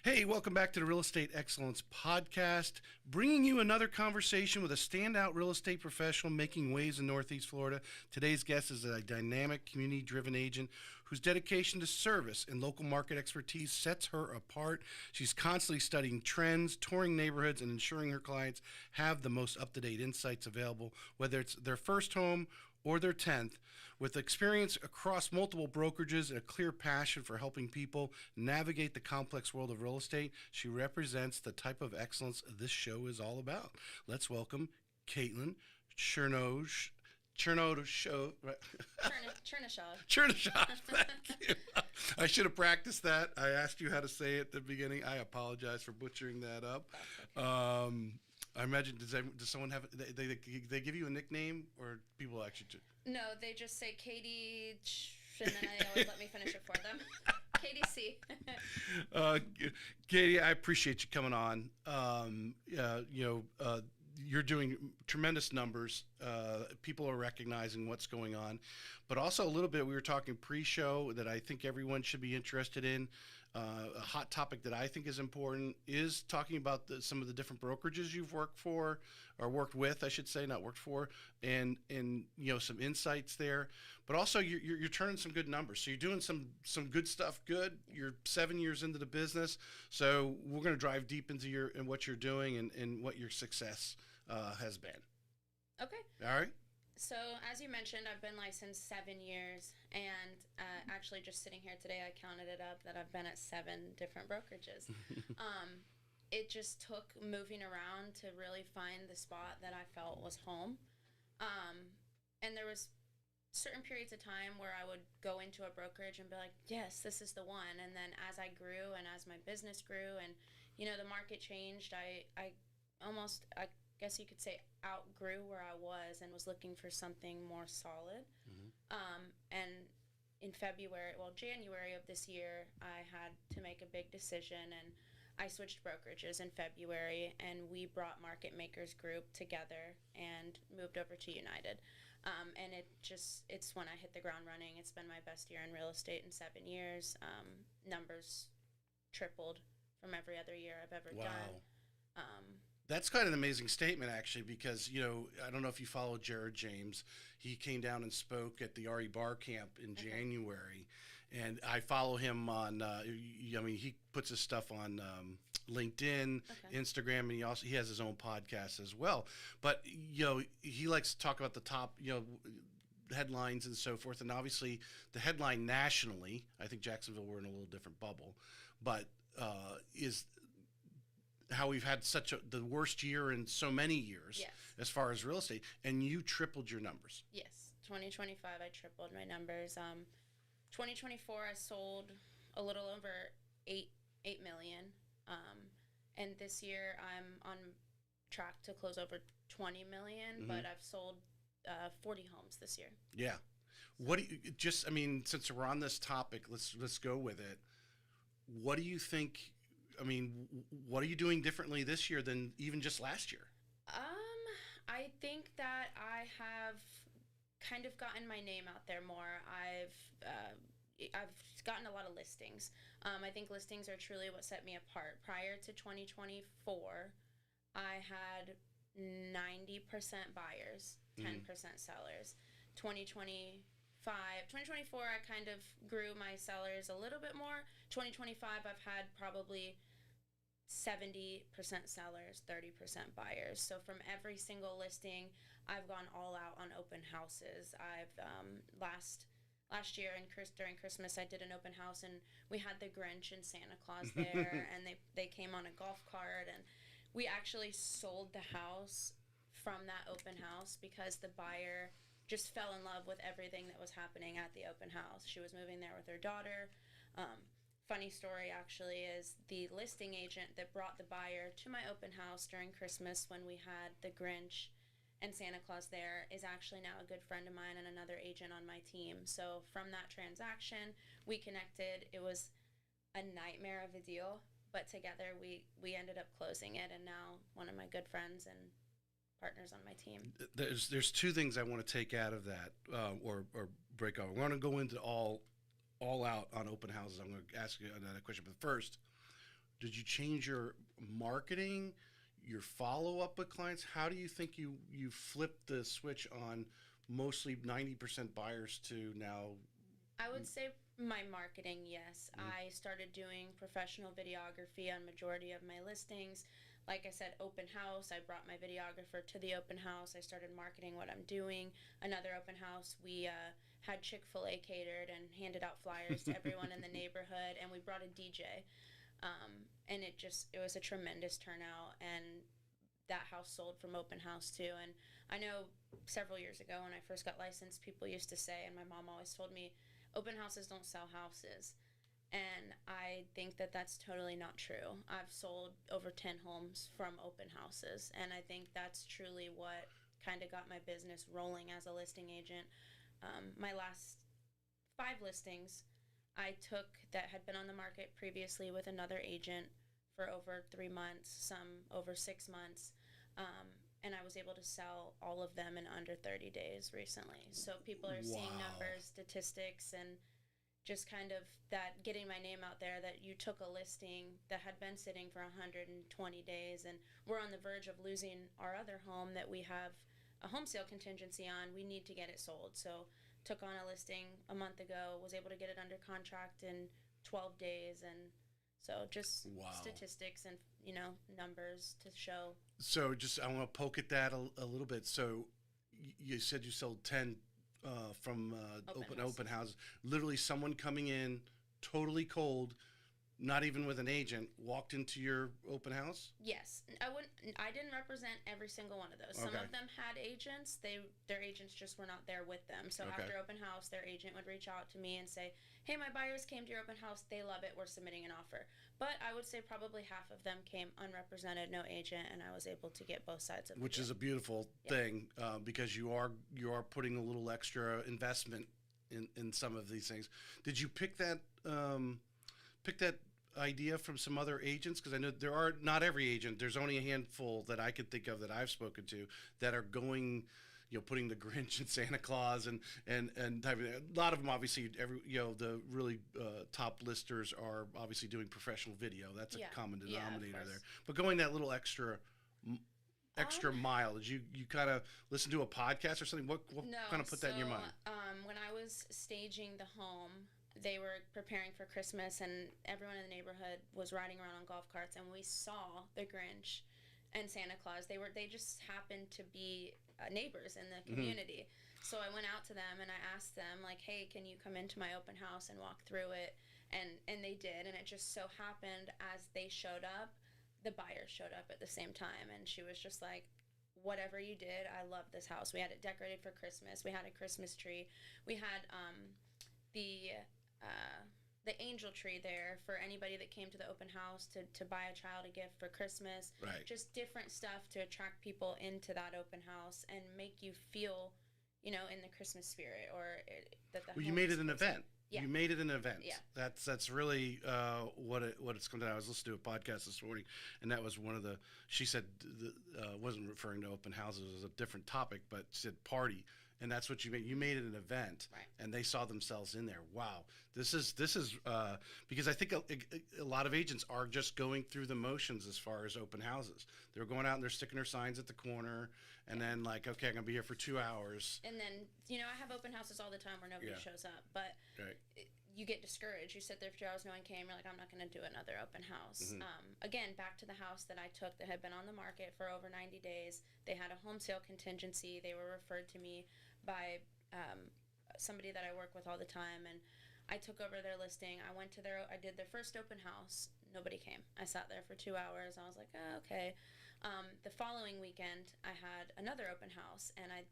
Hey, welcome back to the Real Estate Excellence Podcast, bringing you another conversation with a standout real estate professional making waves in Northeast Florida. Today's guest is a dynamic, community-driven agent whose dedication to service and local market expertise sets her apart. She's constantly studying trends, touring neighborhoods, and ensuring her clients have the most up-to-date insights available, whether it's their first home or their 10th. With experience across multiple brokerages and a clear passion for helping people navigate the complex world of real estate, she represents the type of excellence this show is all about. Let's welcome Kaitlin Chernyshov. Chernyshov, thank you. I should have practiced that. I asked you how to say it at the beginning. I apologize for butchering that up. I imagine, does someone have, they give you a nickname, or people actually? No, they just say Katie, and then they always let me finish it for them. Katie C. Katie, I appreciate you coming on. You're doing tremendous numbers. People are recognizing what's going on, but also a little bit, we were talking pre-show that I think everyone should be interested in. A hot topic that I think is important is talking about some of the different brokerages you've worked for, or worked with, I should say, not worked for, and some insights there. But also you're turning some good numbers. So you're doing some good stuff. Good. You're 7 years into the business, so we're going to drive deep into what you're doing and what your success has been. Okay. All right. So as you mentioned, I've been licensed 7 years, and actually just sitting here today, I counted it up that I've been at 7 different brokerages. It just took moving around to really find the spot that I felt was home. And there was certain periods of time where I would go into a brokerage and be like, yes, this is the one. And then as I grew and as my business grew and, the market changed, I guess you could say outgrew where I was and was looking for something more solid. Mm-hmm. And in January of this year, I had to make a big decision, and I switched brokerages in February, and we brought Market Makers Group together and moved over to United. And it's when I hit the ground running. It's been my best year in real estate in 7 years. Numbers tripled from every other year I've ever done. That's quite an amazing statement, actually, because, I don't know if you follow Jared James. He came down and spoke at the RE Bar Camp in January, and I follow him on, he puts his stuff on LinkedIn, Instagram, and he has his own podcast as well. But, he likes to talk about the top, headlines and so forth, and obviously the headline nationally, I think Jacksonville, we're in a little different bubble, but is how we've had the worst year in so many years. Yes. As far as real estate, and you tripled your numbers. Yes, 2025 I tripled my numbers. 2024 I sold a little over 8 million, and this year I'm on track to close over 20 million. Mm-hmm. But I've sold 40 homes this year. Yeah. What do you since we're on this topic, let's go with it. What do you think? What are you doing differently this year than even just last year? I think that I have kind of gotten my name out there more. I've gotten a lot of listings. I think listings are truly what set me apart. Prior to 2024, I had 90% buyers, 10% sellers. 2024, I kind of grew my sellers a little bit more. 2025, I've had probably 70% sellers, 30% buyers. So from every single listing, I've gone all out on open houses. I've last year during Christmas, I did an open house, and we had the Grinch and Santa Claus there, and they came on a golf cart, and we actually sold the house from that open house because the buyer just fell in love with everything that was happening at the open house. She was moving there with her daughter. Funny story, actually, is the listing agent that brought the buyer to my open house during Christmas when we had the Grinch and Santa Claus there is actually now a good friend of mine and another agent on my team. So from that transaction, we connected. It was a nightmare of a deal, but together we ended up closing it, and now one of my good friends and partners on my team. There's two things I want to take out of that, or break off. I want to go into all out on open houses. I'm going to ask you another question, but first, Did you change your marketing, your follow up with clients? How do you think you flipped the switch on mostly 90% buyers to now? I would say my marketing, yes. I started doing professional videography on majority of my listings. Like I said, open house. I brought my videographer to the open house. I started marketing what I'm doing. Another open house, we had Chick-fil-A catered and handed out flyers to everyone in the neighborhood, and we brought a DJ. And it was a tremendous turnout, and that house sold from open house too. And I know several years ago when I first got licensed, people used to say, and my mom always told me, open houses don't sell houses. And I think that that's totally not true. I've sold over 10 homes from open houses, and I think that's truly what kind of got my business rolling as a listing agent. My last 5 listings I took that had been on the market previously with another agent for over 3 months, some over 6 months, and I was able to sell all of them in under 30 days recently. So people are seeing numbers, statistics, and just kind of that getting my name out there that you took a listing that had been sitting for 120 days, and we're on the verge of losing our other home that we have a home sale contingency on. We need to get it sold. So took on a listing a month ago, was able to get it under contract in 12 days, and so just statistics and numbers to show. So just I want to poke at that a little bit. So you said you sold 10 from open houses. Literally someone coming in totally cold, not even with an agent, walked into your open house? Yes. I didn't represent every single one of those. Some of them had agents. Their agents just were not there with them. So after open house, their agent would reach out to me and say, hey, my buyers came to your open house. They love it. We're submitting an offer. But I would say probably half of them came unrepresented, no agent, and I was able to get both sides of it. Which is a beautiful thing because you are putting a little extra investment in some of these things. Did you pick that idea from some other agents? Because I know there are not every agent. There's only a handful that I could think of that I've spoken to that are going, putting the Grinch and Santa Claus and type of, a lot of them obviously the really top listers are obviously doing professional video. That's a common denominator there. But going that little extra mile, did you kind of listen to a podcast or something? What kind of put that in your mind? When I was staging the home, they were preparing for Christmas, and everyone in the neighborhood was riding around on golf carts, and we saw the Grinch and Santa Claus. They just happened to be neighbors in the community. So I went out to them and I asked them, like, hey, can you come into my open house and walk through it? And they did, and it just so happened as they showed up, the buyers showed up at the same time, and she was just like, whatever you did, I love this house. We had it decorated for Christmas. We had a Christmas tree. We had the angel tree there for anybody that came to the open house to buy a child a gift for Christmas. Right. Just different stuff to attract people into that open house and make you feel, in the Christmas spirit, or that the. Well, you made it an event. Yeah. You made it an event. Yeah. That's really what it's come down. I was listening to a podcast this morning, and that was one of the. She said wasn't referring to open houses, it was a different topic, but she said party. And that's what you made. You made it an event, right, and they saw themselves in there. Wow, this is because I think a lot of agents are just going through the motions as far as open houses. They're going out and they're sticking their signs at the corner, and then like, okay, I'm gonna be here for 2 hours. And then I have open houses all the time where nobody shows up, but you get discouraged. You sit there for 2 hours, no one came. You're like, I'm not gonna do another open house. Again, back to the house that I took that had been on the market for over 90 days. They had a home sale contingency. They were referred to me by somebody that I work with all the time, and I took over their listing. I did their first open house. Nobody came. I sat there for 2 hours. I was like, oh, okay. The following weekend, I had another open house, and I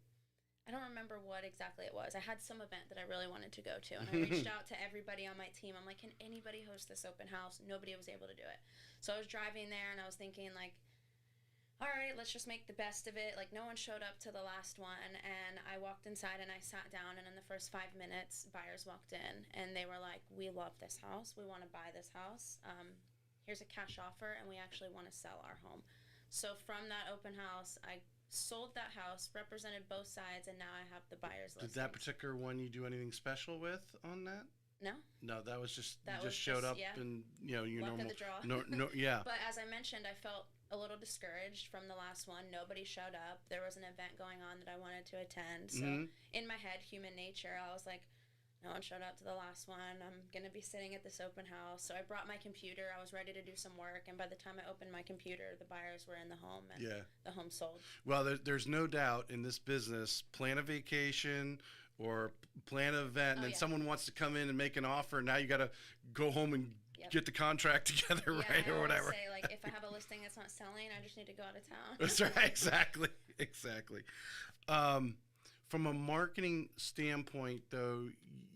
don't remember what exactly it was. I had some event that I really wanted to go to, and I reached out to everybody on my team. I'm like, can anybody host this open house? Nobody was able to do it. So I was driving there, and I was thinking, like, all right, let's just make the best of it. Like, no one showed up to the last one, and I walked inside and I sat down, and in the first 5 minutes, buyers walked in, and they were like, we love this house. We want to buy this house. Here's a cash offer, and we actually want to sell our home. So from that open house, I sold that house, represented both sides, and now I have the buyers listing. Did that particular one you do anything special with on that? No. No, that was just That you was just showed just- up yeah. and your Luck normal. of the draw. No, yeah. But as I mentioned, I felt a little discouraged from the last one. Nobody showed up. There was an event going on that I wanted to attend. So Mhm. in my head, human nature, I was like, no one showed up to the last one. I'm going to be sitting at this open house. So I brought my computer. I was ready to do some work. And by the time I opened my computer, the buyers were in the home and Yeah. the home sold. Well, there's no doubt in this business, plan a vacation or plan an event, and Oh, then yeah. someone wants to come in and make an offer, and now you got to go home and Yep. get the contract together, Yeah, right, I or always whatever. say, like, if I have a listing that's not selling, I just need to go out of town. That's right. Exactly. From a marketing standpoint, though,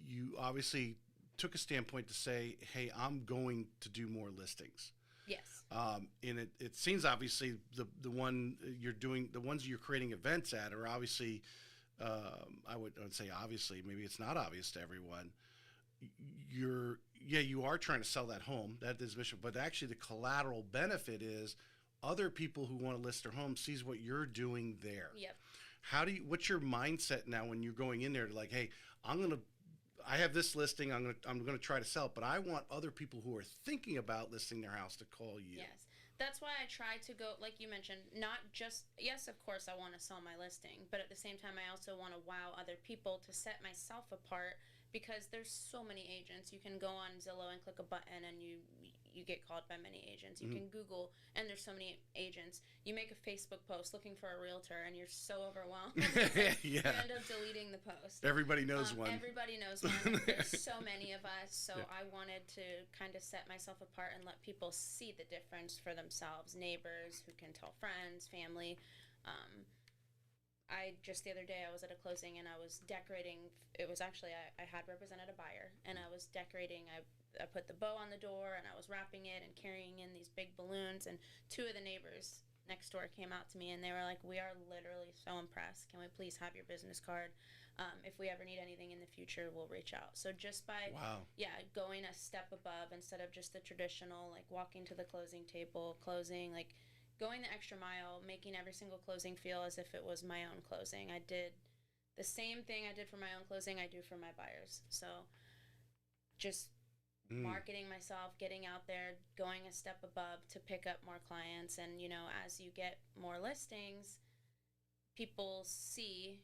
you obviously took a standpoint to say, "Hey, I'm going to do more listings." Yes. And it seems obviously the one you're doing, the ones you're creating events at are obviously, I would say obviously, maybe it's not obvious to everyone. You are trying to sell that home. That is mission, but actually the collateral benefit is other people who want to list their home sees what you're doing there. Yep. What's your mindset now when you're going in there to like, hey, I have this listing, I'm gonna try to sell it, but I want other people who are thinking about listing their house to call you. Yes. That's why I try to go, like you mentioned, not just, yes, of course, I want to sell my listing, but at the same time, I also want to wow other people to set myself apart because there's so many agents. You can go on Zillow and click a button and you get called by many agents. You can Google and there's so many agents. You make a Facebook post looking for a realtor and you're so overwhelmed. You end up deleting the post. Everybody knows one. Everybody knows one. There's so many of us. So Yeah. I wanted to kind of set myself apart and let people see the difference for themselves. Neighbors who can tell friends, family. I just the other day I was at a closing and I was decorating. It was actually I had represented a buyer and I was decorating. I put the bow on the door and I was wrapping it and carrying in these big balloons. And two of the neighbors next door came out to me and they were like, "We are literally so impressed. Can we please have your business card? If we ever need anything in the future, we'll reach out." So just by going a step above instead of just the traditional like walking to the closing table, closing like. Going the extra mile, making every single closing feel as if it was my own closing. I did the same thing I did for my own closing, I do for my buyers. So just marketing myself, getting out there, going a step above to pick up more clients. And, you know, as you get more listings, people see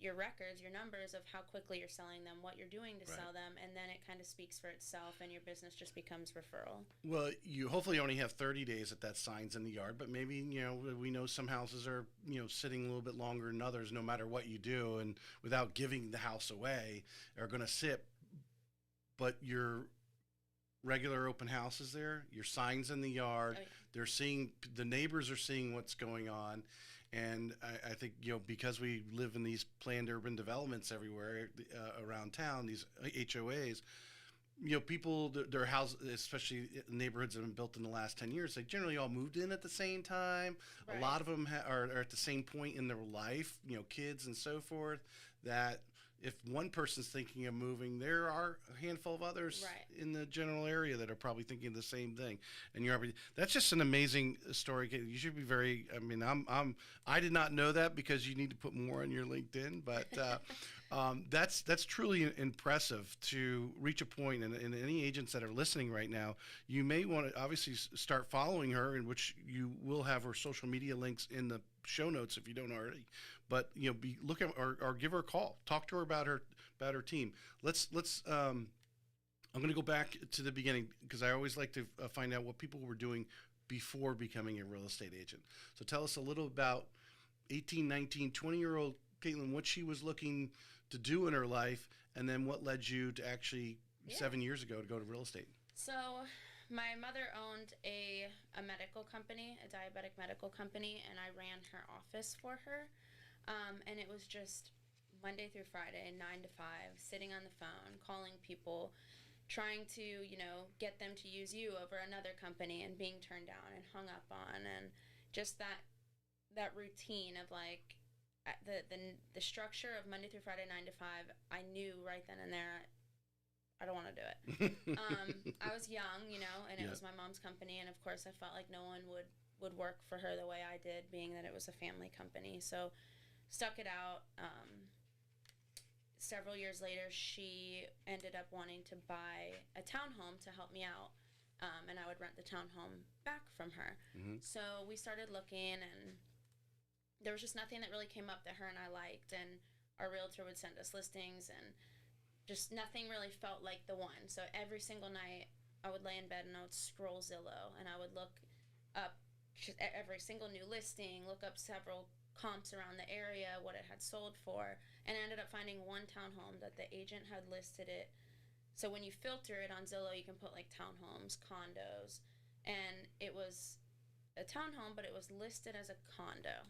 your records, your numbers of how quickly you're selling them, what you're doing to sell them, and then it kind of speaks for itself and your business just becomes referral. Well, you hopefully only have 30 days that sign's in the yard, but maybe, you know, we know some houses are, you know, sitting a little bit longer than others no matter what you do, and without giving the house away are going to sit. But your regular open house is there, your signs in the yard, they're seeing, the neighbors are seeing what's going on. And I think, you know, because we live in these planned urban developments everywhere around town, these HOAs, you know, people, their houses, especially neighborhoods that have been built in the last 10 years, they generally all moved in at the same time. A lot of them are at the same point in their life, you know, kids and so forth, that if one person's thinking of moving, there are a handful of others in the general area that are probably thinking the same thing. And that's just an amazing story. You should be very, I mean, I did not know that because you need to put more on your LinkedIn, but that's truly impressive to reach a point. And any agents that are listening right now, you may want to obviously start following her, in which you will have her social media links in the show notes if you don't already. But, you know, look at or give her a call. Talk to her about her team. Let's I'm going to go back to the beginning because I always like to find out what people were doing before becoming a real estate agent. So tell us a little about 18, 19, 20-year-old Kaitlin, what she was looking to do in her life, and then what led you to actually 7 years ago to go to real estate. So my mother owned a medical company, a diabetic medical company, and I ran her office for her. And it was just Monday through Friday, 9 to 5, sitting on the phone, calling people, trying to, you know, get them to use you over another company and being turned down and hung up on. And just that routine of like the structure of Monday through Friday, 9 to 5, I knew right then and there, I don't want to do it. I was young, you know, and it was my mom's company. And of course I felt like no one would work for her the way I did, being that it was a family company. So stuck it out. several years later, she ended up wanting to buy a townhome to help me out. And I would rent the townhome back from her. Mm-hmm. So we started looking, and there was just nothing that really came up that her and I liked. And our realtor would send us listings, and just nothing really felt like the one. So every single night, I would lay in bed and I would scroll Zillow, and I would look up every single new listing, look up several comps around the area, what it had sold for, and I ended up finding one townhome that the agent had listed it. So when you filter it on Zillow, you can put like townhomes, condos, and it was a townhome, but it was listed as a condo.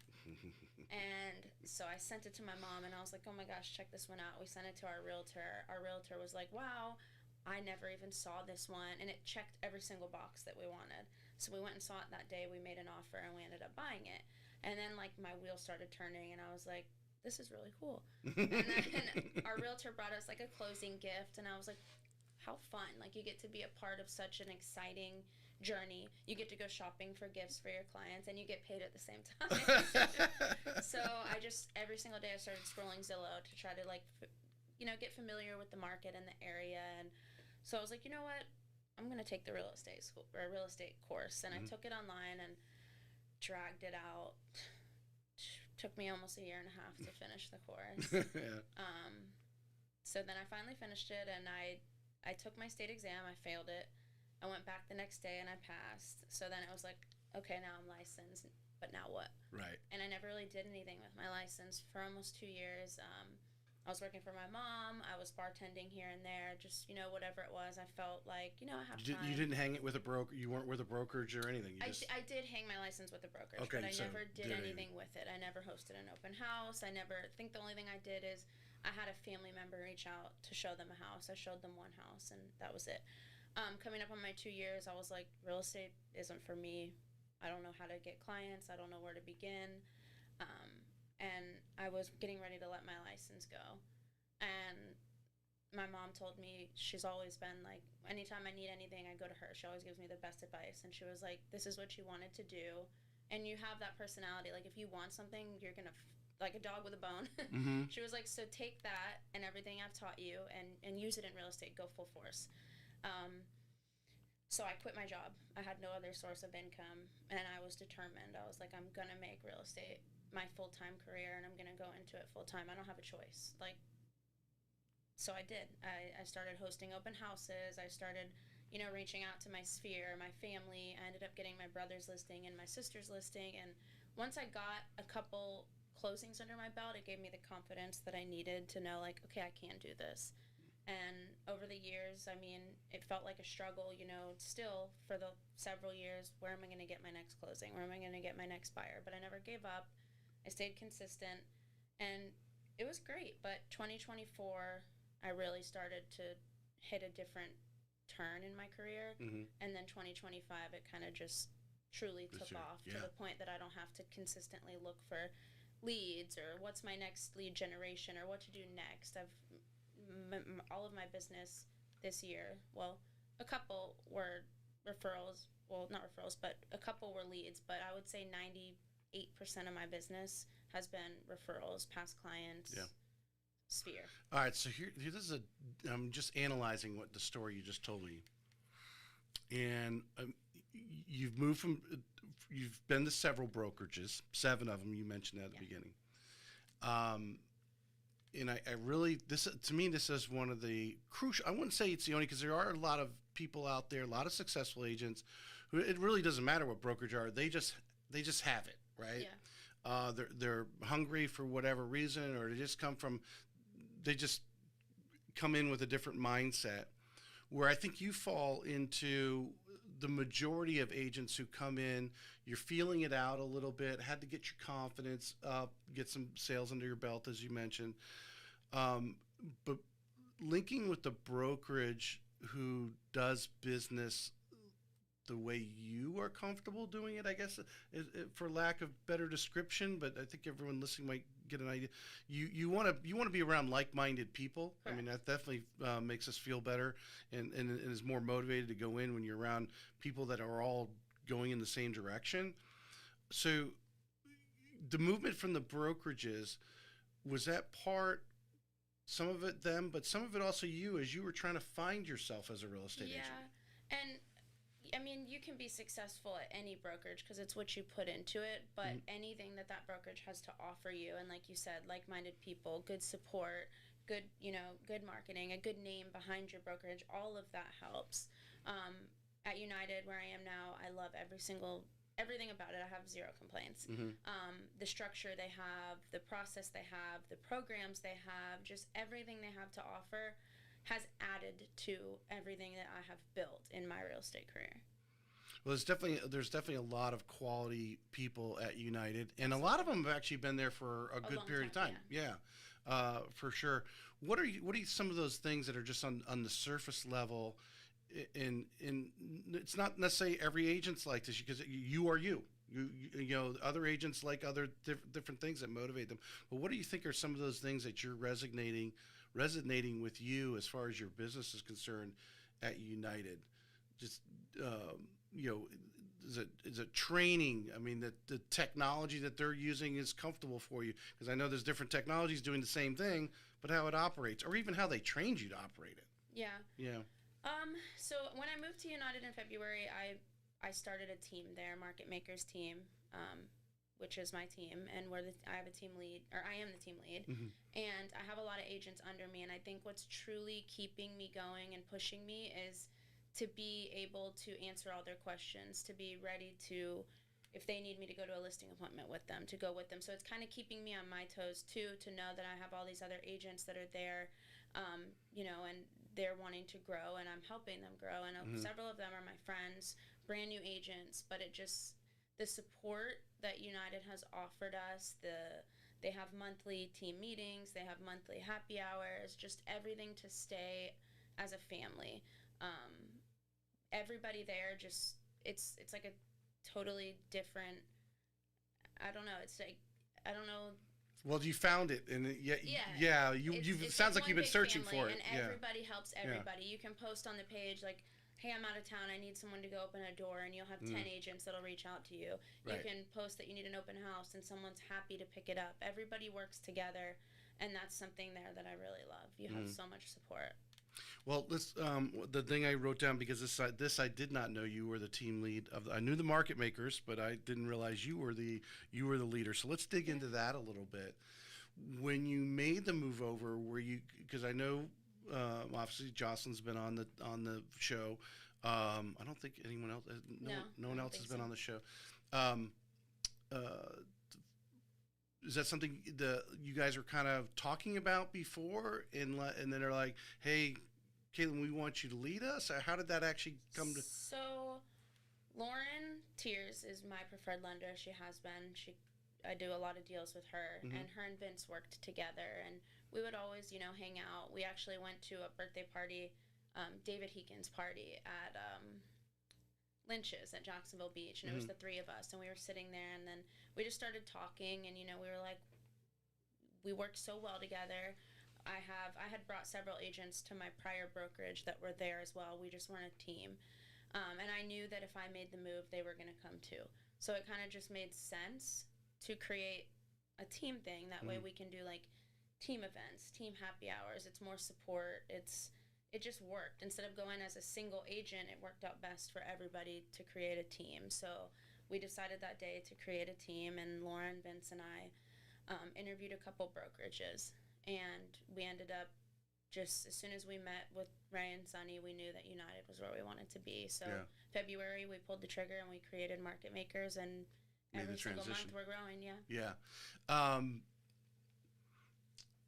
And so I sent it to my mom, and I was like, oh my gosh, check this one out. We sent it to our realtor. Our realtor was like, wow, I never even saw this one, and it checked every single box that we wanted. So we went and saw it that day. We made an offer, and we ended up buying it. And then like my wheels started turning, and I was like, this is really cool. And then our realtor brought us like a closing gift, and I was like, how fun. Like, you get to be a part of such an exciting journey. You get to go shopping for gifts for your clients, and you get paid at the same time. So I just, every single day I started scrolling Zillow to try to like, get familiar with the market and the area. And so I was like, you know what? I'm going to take the real estate school or real estate course. And I took it online and dragged it out. Took me almost a year and a half to finish the course. Yeah. So then I finally finished it, and I took my state exam. I failed it. I went back the next day and I passed. So then it was like, okay, now I'm licensed, but now what? Right. And I never really did anything with my license for almost 2 years. I was working for my mom. I was bartending here and there, just, whatever it was. I felt like, I have time. You didn't hang it with a broker? You weren't with a brokerage or anything? I did hang my license with a brokerage, okay, but I so never did anything with it. I never hosted an open house. I think the only thing I did is I had a family member reach out to show them a house. I showed them one house, and that was it. Coming up on my 2 years, I was like, real estate isn't for me. I don't know how to get clients. I don't know where to begin. And I was getting ready to let my license go. And my mom told me, she's always been like, anytime I need anything, I go to her. She always gives me the best advice. And she was like, this is what you wanted to do. And you have that personality. Like, if you want something, you're going to, like a dog with a bone. Mm-hmm. She was like, so take that and everything I've taught you and use it in real estate. Go full force. So I quit my job. I had no other source of income, and I was determined. I was like, I'm going to make real estate my full-time career, and I'm going to go into it full-time. I don't have a choice. So I did. I started hosting open houses. I started, reaching out to my sphere, my family. I ended up getting my brother's listing and my sister's listing, and once I got a couple closings under my belt, it gave me the confidence that I needed to know, like, okay, I can do this. And over the years, it felt like a struggle, still for the several years. Where am I going to get my next closing? Where am I going to get my next buyer? But I never gave up. I stayed consistent, and it was great. But 2024, I really started to hit a different turn in my career. Mm-hmm. And then 2025, it kind of just truly took off to the point that I don't have to consistently look for leads or what's my next lead generation or what to do next. All of my business this year, well, a couple were referrals, well, not referrals, but a couple were leads, but I would say 98% of my business has been referrals, past clients, sphere. All right, so here this is I'm just analyzing what the story you just told me, and you've been to several brokerages, 7 of them you mentioned at the beginning. And I really, to me, this is one of the crucial, I wouldn't say it's the only, because there are a lot of people out there, a lot of successful agents who, it really doesn't matter what brokerage are, they just have it, right? Yeah. They're hungry for whatever reason, or they just come in with a different mindset, where I think you fall into the majority of agents who come in, you're feeling it out a little bit, had to get your confidence up, get some sales under your belt, as you mentioned. But linking with the brokerage who does business the way you are comfortable doing it, I guess, for lack of better description, but I think everyone listening might get an idea. You want to be around like-minded people. Correct. I mean, that definitely makes us feel better and is more motivated to go in when you're around people that are all going in the same direction. So the movement from the brokerages, was that part some of it them, but some of it also you as you were trying to find yourself as a real estate agent. Yeah, and I mean, you can be successful at any brokerage because it's what you put into it, but anything that brokerage has to offer you, and like you said, like-minded people, good support, good, good marketing, a good name behind your brokerage, all of that helps. At United, where I am now, I love everything about it. I have zero complaints. The structure they have, the process they have, the programs they have, just everything they have to offer has added to everything that I have built in my real estate career. Well, there's definitely a lot of quality people at United, and a lot of them have actually been there for a good period of time. Yeah, for sure. What are some of those things that are just on the surface level? In it's not necessarily every agent's like this because you are you. You know, other agents like other different things that motivate them. But what do you think are some of those things that you're resonating with you as far as your business is concerned at United? Just is it training? I mean, the technology that they're using is comfortable for you, because I know there's different technologies doing the same thing, but how it operates, or even how they trained you to operate it. Yeah. Yeah. So when I moved to United in February, I started a team there, Market Makers team, which is my team, and I have a team lead, or I am the team lead, and I have a lot of agents under me, and I think what's truly keeping me going and pushing me is to be able to answer all their questions, to be ready to, if they need me to go to a listing appointment with them, to go with them. So it's kind of keeping me on my toes too, to know that I have all these other agents that are there, and they're wanting to grow, and I'm helping them grow. And several of them are my friends, brand new agents, but the support that United has offered us, they have monthly team meetings, they have monthly happy hours, just everything to stay as a family. Everybody there just, it's like a totally different, I don't know, it's like, I don't know. Well, you found it, and it sounds like you've been searching for it. And everybody helps everybody. Yeah. You can post on the page like, hey, I'm out of town, I need someone to go open a door, and you'll have 10 agents that'll reach out to you. Right. You can post that you need an open house, and someone's happy to pick it up. Everybody works together, and that's something there that I really love. You have so much support. Well, let's the thing I wrote down, because this I did not know you were the team lead of. I knew the Market Makers, but I didn't realize you were the leader. So let's dig into that a little bit. When you made the move over, because I know obviously Jocelyn's been on the show. I don't think anyone else. No one else has been on the show. Is that something that you guys were kind of talking about before, and then they're like, hey, Kaitlin, we want you to lead us? How did that actually come to? So Lauren Tears is my preferred lender. She has been. I do a lot of deals with her, and her and Vince worked together, and we would always, hang out. We actually went to a birthday party, David Heekin's party at Lynch's at Jacksonville Beach, and it was the three of us, and we were sitting there, and then we just started talking, and we were like, we worked so well together. I had brought several agents to my prior brokerage that were there as well. We just weren't a team, and I knew that if I made the move, they were going to come too. So it kind of just made sense to create a team thing. That way we can do like team events, team happy hours. It's more support. It just worked. Instead of going as a single agent, it worked out best for everybody to create a team. So we decided that day to create a team, and Lauren, Vince, and I interviewed a couple brokerages, and we ended up, just as soon as we met with Ray and Sunny, we knew that United was where we wanted to be. So February, we pulled the trigger, and we created Market Makers, and every single month we're growing. Yeah.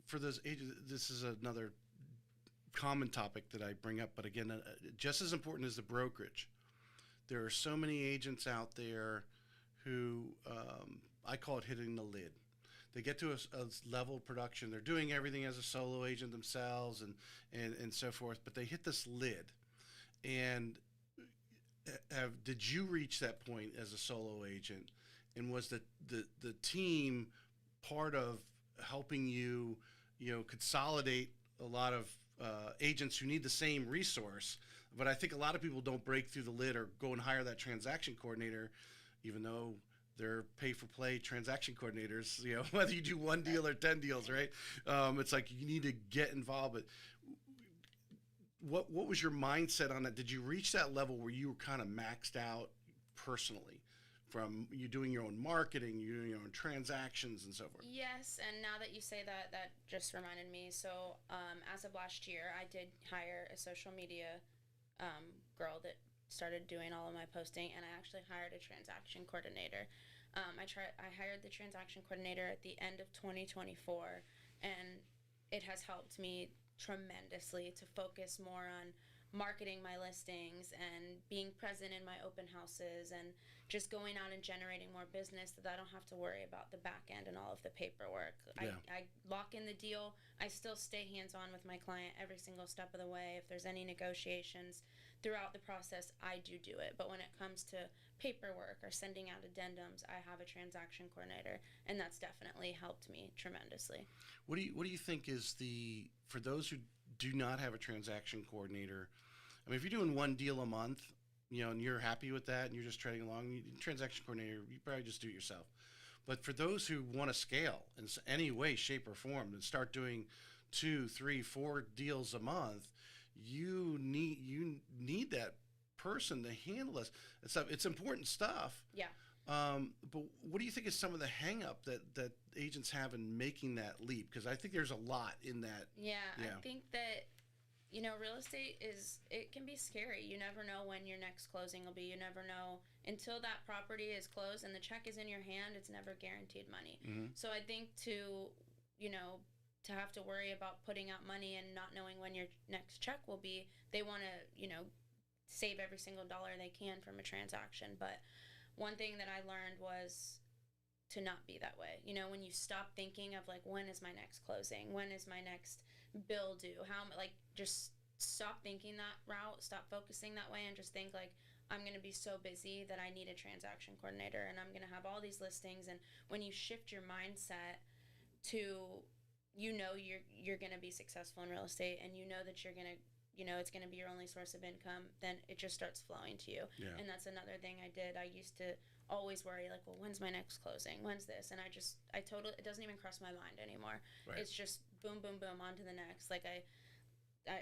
For those agents, this is another common topic that I bring up, but again, just as important as the brokerage, there are so many agents out there who I call it hitting the lid. They get to a level of production, they're doing everything as a solo agent themselves and so forth, but they hit this lid. And did you reach that point as a solo agent, and was the team part of helping you consolidate a lot of agents who need the same resource? But I think a lot of people don't break through the lid or go and hire that transaction coordinator, even though they're pay-for-play transaction coordinators, whether you do one deal or 10 deals, right? It's like you need to get involved. But what was your mindset on that? Did you reach that level where you were kind of maxed out personally from you doing your own marketing, you doing your own transactions and so forth? Yes, and now that you say that, that just reminded me. So as of last year, I did hire a social media girl that started doing all of my posting, and I actually hired a transaction coordinator. I hired the transaction coordinator at the end of 2024, and it has helped me tremendously to focus more on marketing my listings and being present in my open houses and just going out and generating more business, that I don't have to worry about the back end and all of the paperwork. Yeah. I lock in the deal. I still stay hands-on with my client every single step of the way. If there's any negotiations throughout the process, I do it. But when it comes to paperwork or sending out addendums, I have a transaction coordinator, and that's definitely helped me tremendously. What do you think is for those who do not have a transaction coordinator? I mean, if you're doing one deal a month, and you're happy with that and you're just treading along, transaction coordinator, you probably just do it yourself. But for those who want to scale in any way, shape, or form and start doing 2, 3, 4 deals a month, you need that person to handle this. It's important stuff. Yeah. But what do you think is some of the hang up that agents have in making that leap? Because I think there's a lot in that. Yeah. I think that, real estate it can be scary. You never know when your next closing will be. You never know until that property is closed and the check is in your hand. It's never guaranteed money. Mm-hmm. So I think to have to worry about putting out money and not knowing when your next check will be, they want to, save every single dollar they can from a transaction. But one thing that I learned was to not be that way. When you stop thinking of like, when is my next closing? When is my next bill due? Just stop thinking that route, stop focusing that way, and just think like, I'm going to be so busy that I need a transaction coordinator, and I'm going to have all these listings. And when you shift your mindset to, you're going to be successful in real estate, and that you're going to, it's going to be your only source of income, then it just starts flowing to you. Yeah. And that's another thing I did. I used to always worry like, well, when's my next closing? When's this? And it doesn't even cross my mind anymore. Right. It's just boom, boom, boom, on to the next. Like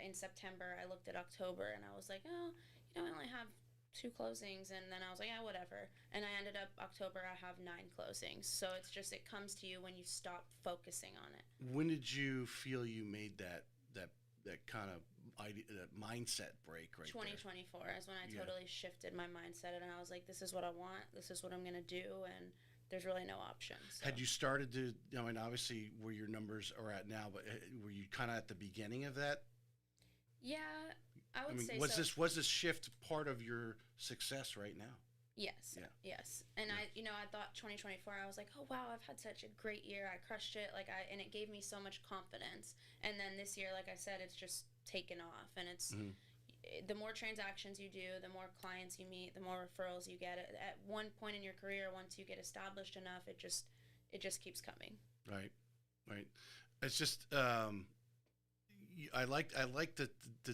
in September, I looked at October and I was like, oh, I only have 2 closings. And then I was like, yeah, whatever. And I ended up October, I have 9 closings. So it comes to you when you stop focusing on it. When did you feel you made that kind of that mindset break right 2024 is when I totally shifted my mindset, and I was like, this is what I want, this is what I'm going to do, and there's really no options. So. Had you started to, obviously where your numbers are at now, but were you kind of at the beginning of that? Yeah, I would say was so. Was this shift part of your success right now? Yes. Yeah. Yes. And yeah. I thought 2024, I was like, oh wow, I've had such a great year. I crushed it. And it gave me so much confidence. And then this year, like I said, it's just taken off. And it's the more transactions you do, the more clients you meet, the more referrals you get. At one point in your career, once you get established enough, it just keeps coming. Right. It's just I like the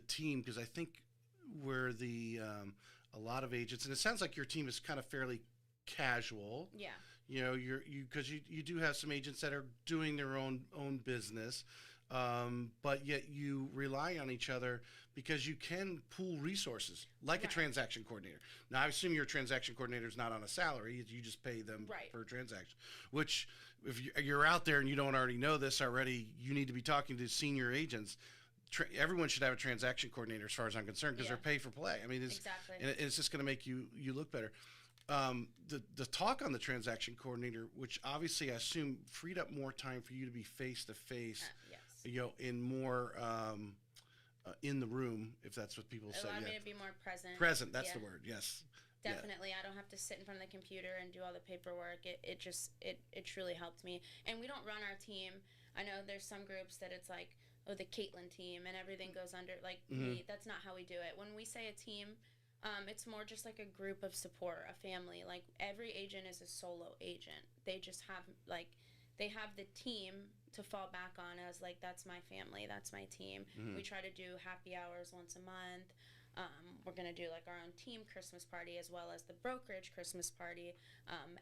team, because I think where a lot of agents, and it sounds like your team is kind of fairly casual. Yeah. Because you do have some agents that are doing their own business, but yet you rely on each other because you can pool resources like a transaction coordinator. Now, I assume your transaction coordinator is not on a salary; you just pay them per transaction. Which, if you're out there and you don't already know this already, you need to be talking to senior agents. Everyone should have a transaction coordinator, as far as I'm concerned, because they're pay for play. I mean, exactly. And it's just going to make you look better. The talk on the transaction coordinator, which obviously I assume freed up more time for you to be face to face, in more in the room, if that's what people say. Allowed me to be more present. Present, that's the word. Yes. Definitely. I don't have to sit in front of the computer and do all the paperwork. It truly helped me. And we don't run our team. I know there's some groups that it's like, oh, the Kaitlin team, and everything goes under me. That's not how we do it. When we say a team, it's more just like a group of support, a family. Like every agent is a solo agent. They just have they have the team to fall back on as like, that's my family, that's my team. We try to do happy hours once a month. We're going to do like our own team Christmas party as well as the brokerage Christmas party.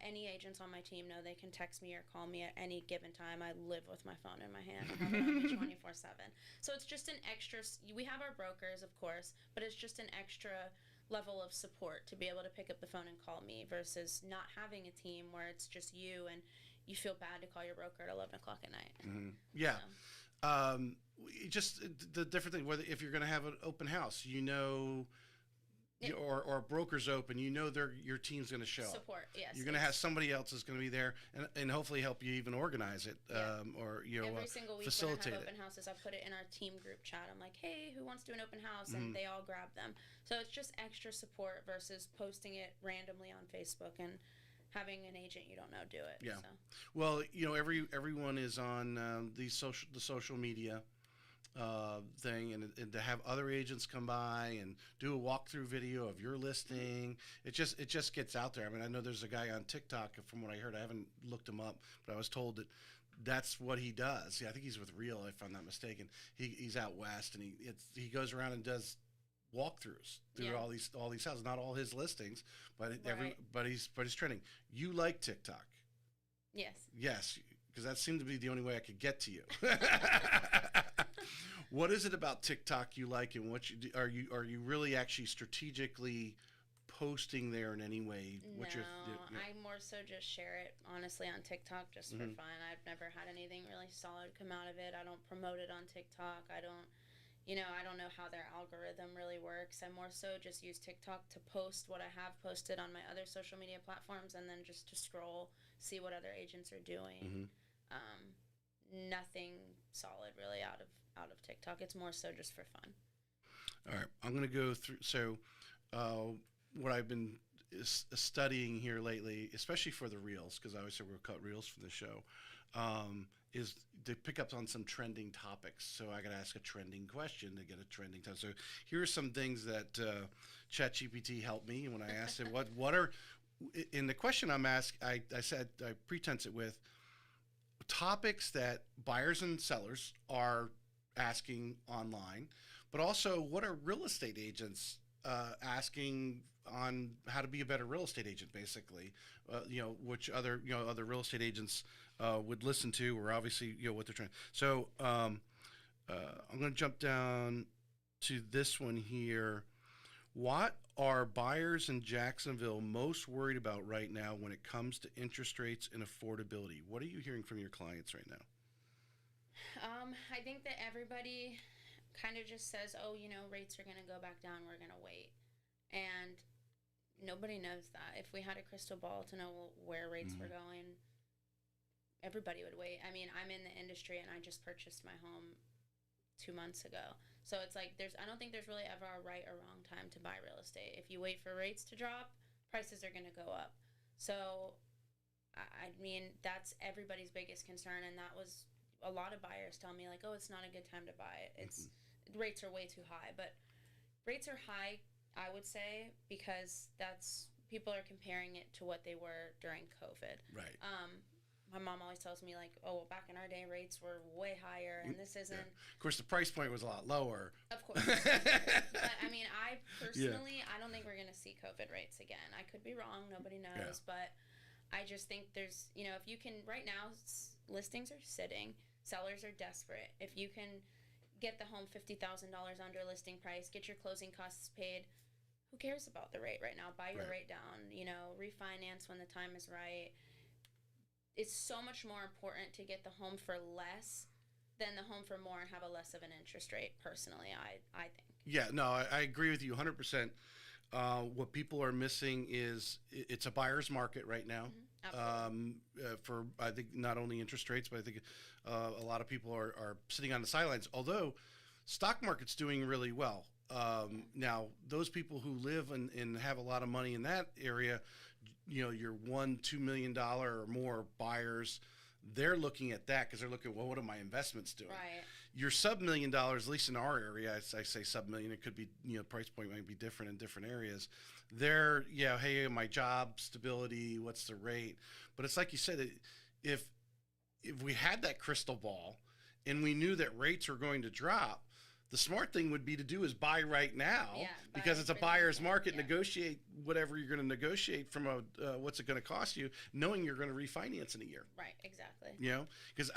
Any agents on my team know they can text me or call me at any given time. I live with my phone in my hand. I have it on me 24/7. So it's just an extra, we have our brokers, of course, but it's just an extra level of support to be able to pick up the phone and call me versus not having a team where it's just you and you feel bad to call your broker at 11 o'clock at night. Yeah. Just the different thing, whether if you're going to have an open house, or a broker's open, your team's going to show support. Yes, you're going to have somebody else is going to be there and hopefully help you even organize it, or every single week facilitate when I have open houses, I put it in our team group chat. I'm like, hey, who wants to do an open house? And they all grab them. So it's just extra support versus posting it randomly on Facebook and having an agent you don't know do it. Yeah. So. Well, everyone is on the social media thing, and to have other agents come by and do a walkthrough video of your listing, it just gets out there. I mean, I know there's a guy on TikTok, from what I heard. I haven't looked him up, but I was told that that's what he does. Yeah, I think he's with Real, if I'm not mistaken. He's out west, and he goes around and does walkthroughs through all these houses. Not all his listings, but he's trending. You like TikTok? Yes, because that seemed to be the only way I could get to you. What is it about TikTok you like, and what are you really actually strategically posting there in any way? I more so just share it honestly on TikTok just for fun. I've never had anything really solid come out of it. I don't promote it on TikTok. I don't know how their algorithm really works. I more so just use TikTok to post what I have posted on my other social media platforms, and then just to scroll, see what other agents are doing. Nothing solid really out of TikTok. It's more so just for fun. All right, I'm going to go through. So, what I've been studying here lately, especially for the reels, because I always say we'll cut reels for the show, is to pick up on some trending topics. So I got to ask a trending question to get a trending topic. So here are some things that ChatGPT helped me when I asked it. What are in the question I'm asked? I said I pretense it with topics that buyers and sellers are asking online, but also what are real estate agents asking on how to be a better real estate agent, basically, which other real estate agents would listen to, or obviously, what they're trying. So I'm going to jump down to this one here. What are buyers in Jacksonville most worried about right now when it comes to interest rates and affordability? What are you hearing from your clients right now? I think that everybody kind of just says, oh, rates are going to go back down. We're going to wait. And nobody knows that. If we had a crystal ball to know where rates were going, everybody would wait. I mean, I'm in the industry and I just purchased my home 2 months ago. So it's like I don't think there's really ever a right or wrong time to buy real estate. If you wait for rates to drop, prices are going to go up. So, I mean, that's everybody's biggest concern. And that was a lot of buyers tell me, like, oh, it's not a good time to buy it. Rates are way too high. But rates are high, I would say, because people are comparing it to what they were during COVID. Right. My mom always tells me, like, oh, well, back in our day, rates were way higher, and this isn't. Yeah. Of course, the price point was a lot lower. Of course. But, I mean, I personally, I don't think we're going to see COVID rates again. I could be wrong. Nobody knows. Yeah. But I just think there's, if you can, right now, listings are sitting. Sellers are desperate. If you can get the home $50,000 under listing price, get your closing costs paid, who cares about the rate right now? Buy your rate down. Refinance when the time is right. It's so much more important to get the home for less than the home for more and have a less of an interest rate, personally, I think. Yeah, no, I agree with you 100%. What people are missing is it's a buyer's market right now. For, I think, not only interest rates, but I think a lot of people are sitting on the sidelines, although stock market's doing really well. Now, those people who live and have a lot of money in that area, your $1-2 million or more buyers, they're looking at that because they're looking, well, what are my investments doing? Right. Your sub-$1 million, at least in our area, I say sub-million, it could be, price point might be different in different areas. They're, hey, my job stability, what's the rate? But it's like you said, if we had that crystal ball and we knew that rates were going to drop, the smart thing would be to do is buy right now, because it's a buy buyer's really, market. yeah. Negotiate whatever you're going to negotiate from what's it going to cost you, knowing you're going to refinance in a year. Right, exactly. You know, because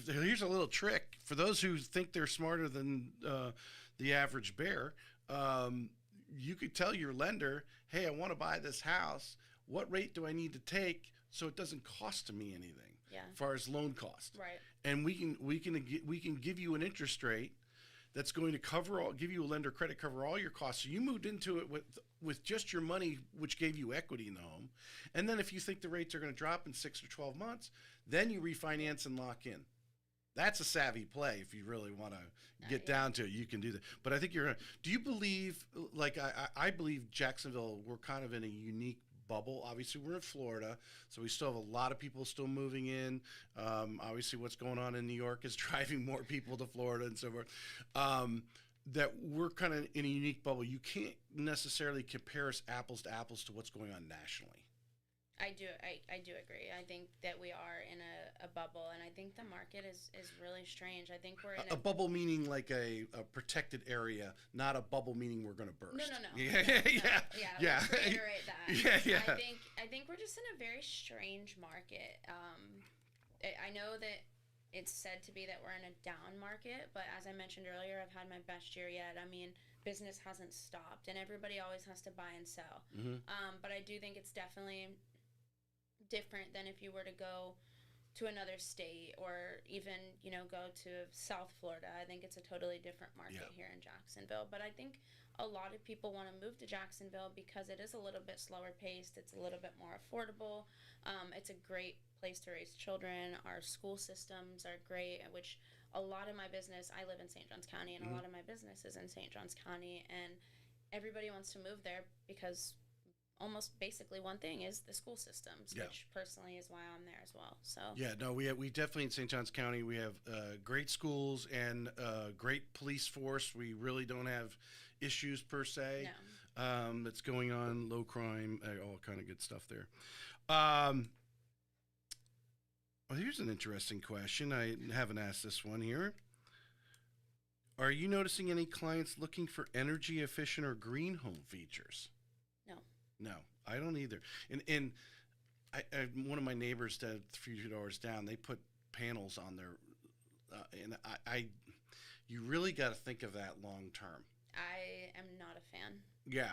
here's a little trick for those who think they're smarter than the average bear. You could tell your lender, hey, I want to buy this house. What rate do I need to take so it doesn't cost me anything? Yeah. As far as loan cost. Right. And we can give you an interest rate that's going to give you a lender credit, cover all your costs. So you moved into it with just your money, which gave you equity in the home. And then if you think the rates are going to drop in 6 or 12 months, then you refinance and lock in. That's a savvy play. If you really want to get down to it, you can do that. But I think do you believe, like I believe Jacksonville, we're kind of in a unique bubble. Obviously, we're in Florida, so we still have a lot of people still moving in. Obviously, what's going on in New York is driving more people to Florida and so forth. That we're kind of in a unique bubble. You can't necessarily compare us apples to apples to what's going on nationally. I do agree. I think that we are in a bubble, and I think the market is really strange. I think we're in a bubble, meaning like a protected area, not a bubble meaning we're going to burst. No. Yeah. Let's reiterate that. Yeah. I think we're just in a very strange market. I know that it's said to be that we're in a down market, but as I mentioned earlier, I've had my best year yet. I mean, business hasn't stopped, and everybody always has to buy and sell. Mm-hmm. But I do think it's definitely different than if you were to go to another state or even, go to South Florida. I think it's a totally different market here in Jacksonville. But I think a lot of people want to move to Jacksonville because it is a little bit slower paced. It's a little bit more affordable. It's a great place to raise children. Our school systems are great, which a lot of my business, I live in St. Johns County, and a lot of my business is in St. Johns County, and everybody wants to move there because almost basically one thing is the school systems, which personally is why I'm there as well. So we definitely in St. Johns County, we have great schools and great police force. We really don't have issues per se. No. That's going on, low crime, all kind of good stuff there. Well, here's an interesting question. I haven't asked this one here. Are you noticing any clients looking for energy efficient or green home features? No, I don't either. And I one of my neighbors that a few doors down, they put panels on their, and you really got to think of that long term. I am not a fan. Yeah.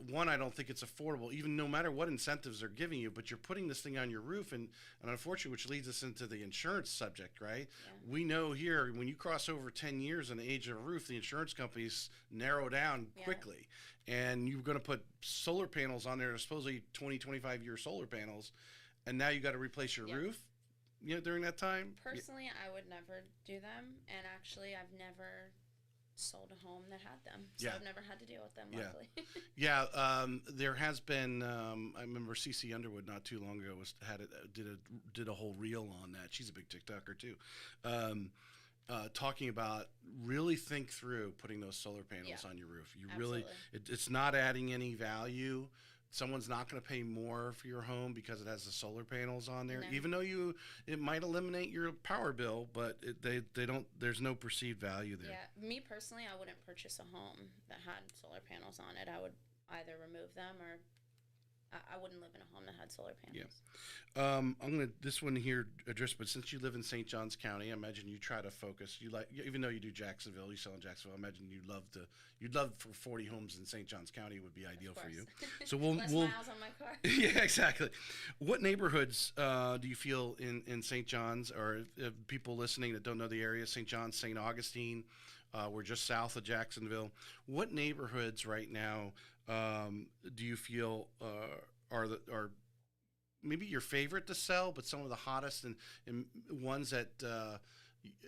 One, I don't think it's affordable, even no matter what incentives they're giving you, but you're putting this thing on your roof, and unfortunately, which leads us into the insurance subject, right? Yeah. We know here, when you cross over 10 years in the age of a roof, the insurance companies narrow down quickly, and you're going to put solar panels on there, supposedly 20, 25-year solar panels, and now you got to replace your roof, during that time? Personally, I would never do them, and actually, I've never sold a home that had them, so I've never had to deal with them, luckily. There has been I remember CC Underwood not too long ago did a whole reel on that. She's a big TikToker too, talking about really think through putting those solar panels on your roof. You really it's not adding any value. Someone's not going to pay more for your home because it has the solar panels on there, even though it might eliminate your power bill, but they don't. There's no perceived value there. Yeah, me personally, I wouldn't purchase a home that had solar panels on it. I would either remove them or I wouldn't live in a home that had solar panels. Yeah, I'm gonna this one here address, but since you live in St. Johns County, I imagine you try to focus. Even though you do Jacksonville, you sell in Jacksonville. I imagine you'd love for 40 homes in St. Johns County would be ideal for you. So we'll less miles on my car. Yeah, exactly. What neighborhoods do you feel in St. John's, or people listening that don't know the area? St. John's, St. Augustine. We're just south of Jacksonville. What neighborhoods right now do you feel are maybe your favorite to sell, but some of the hottest and ones that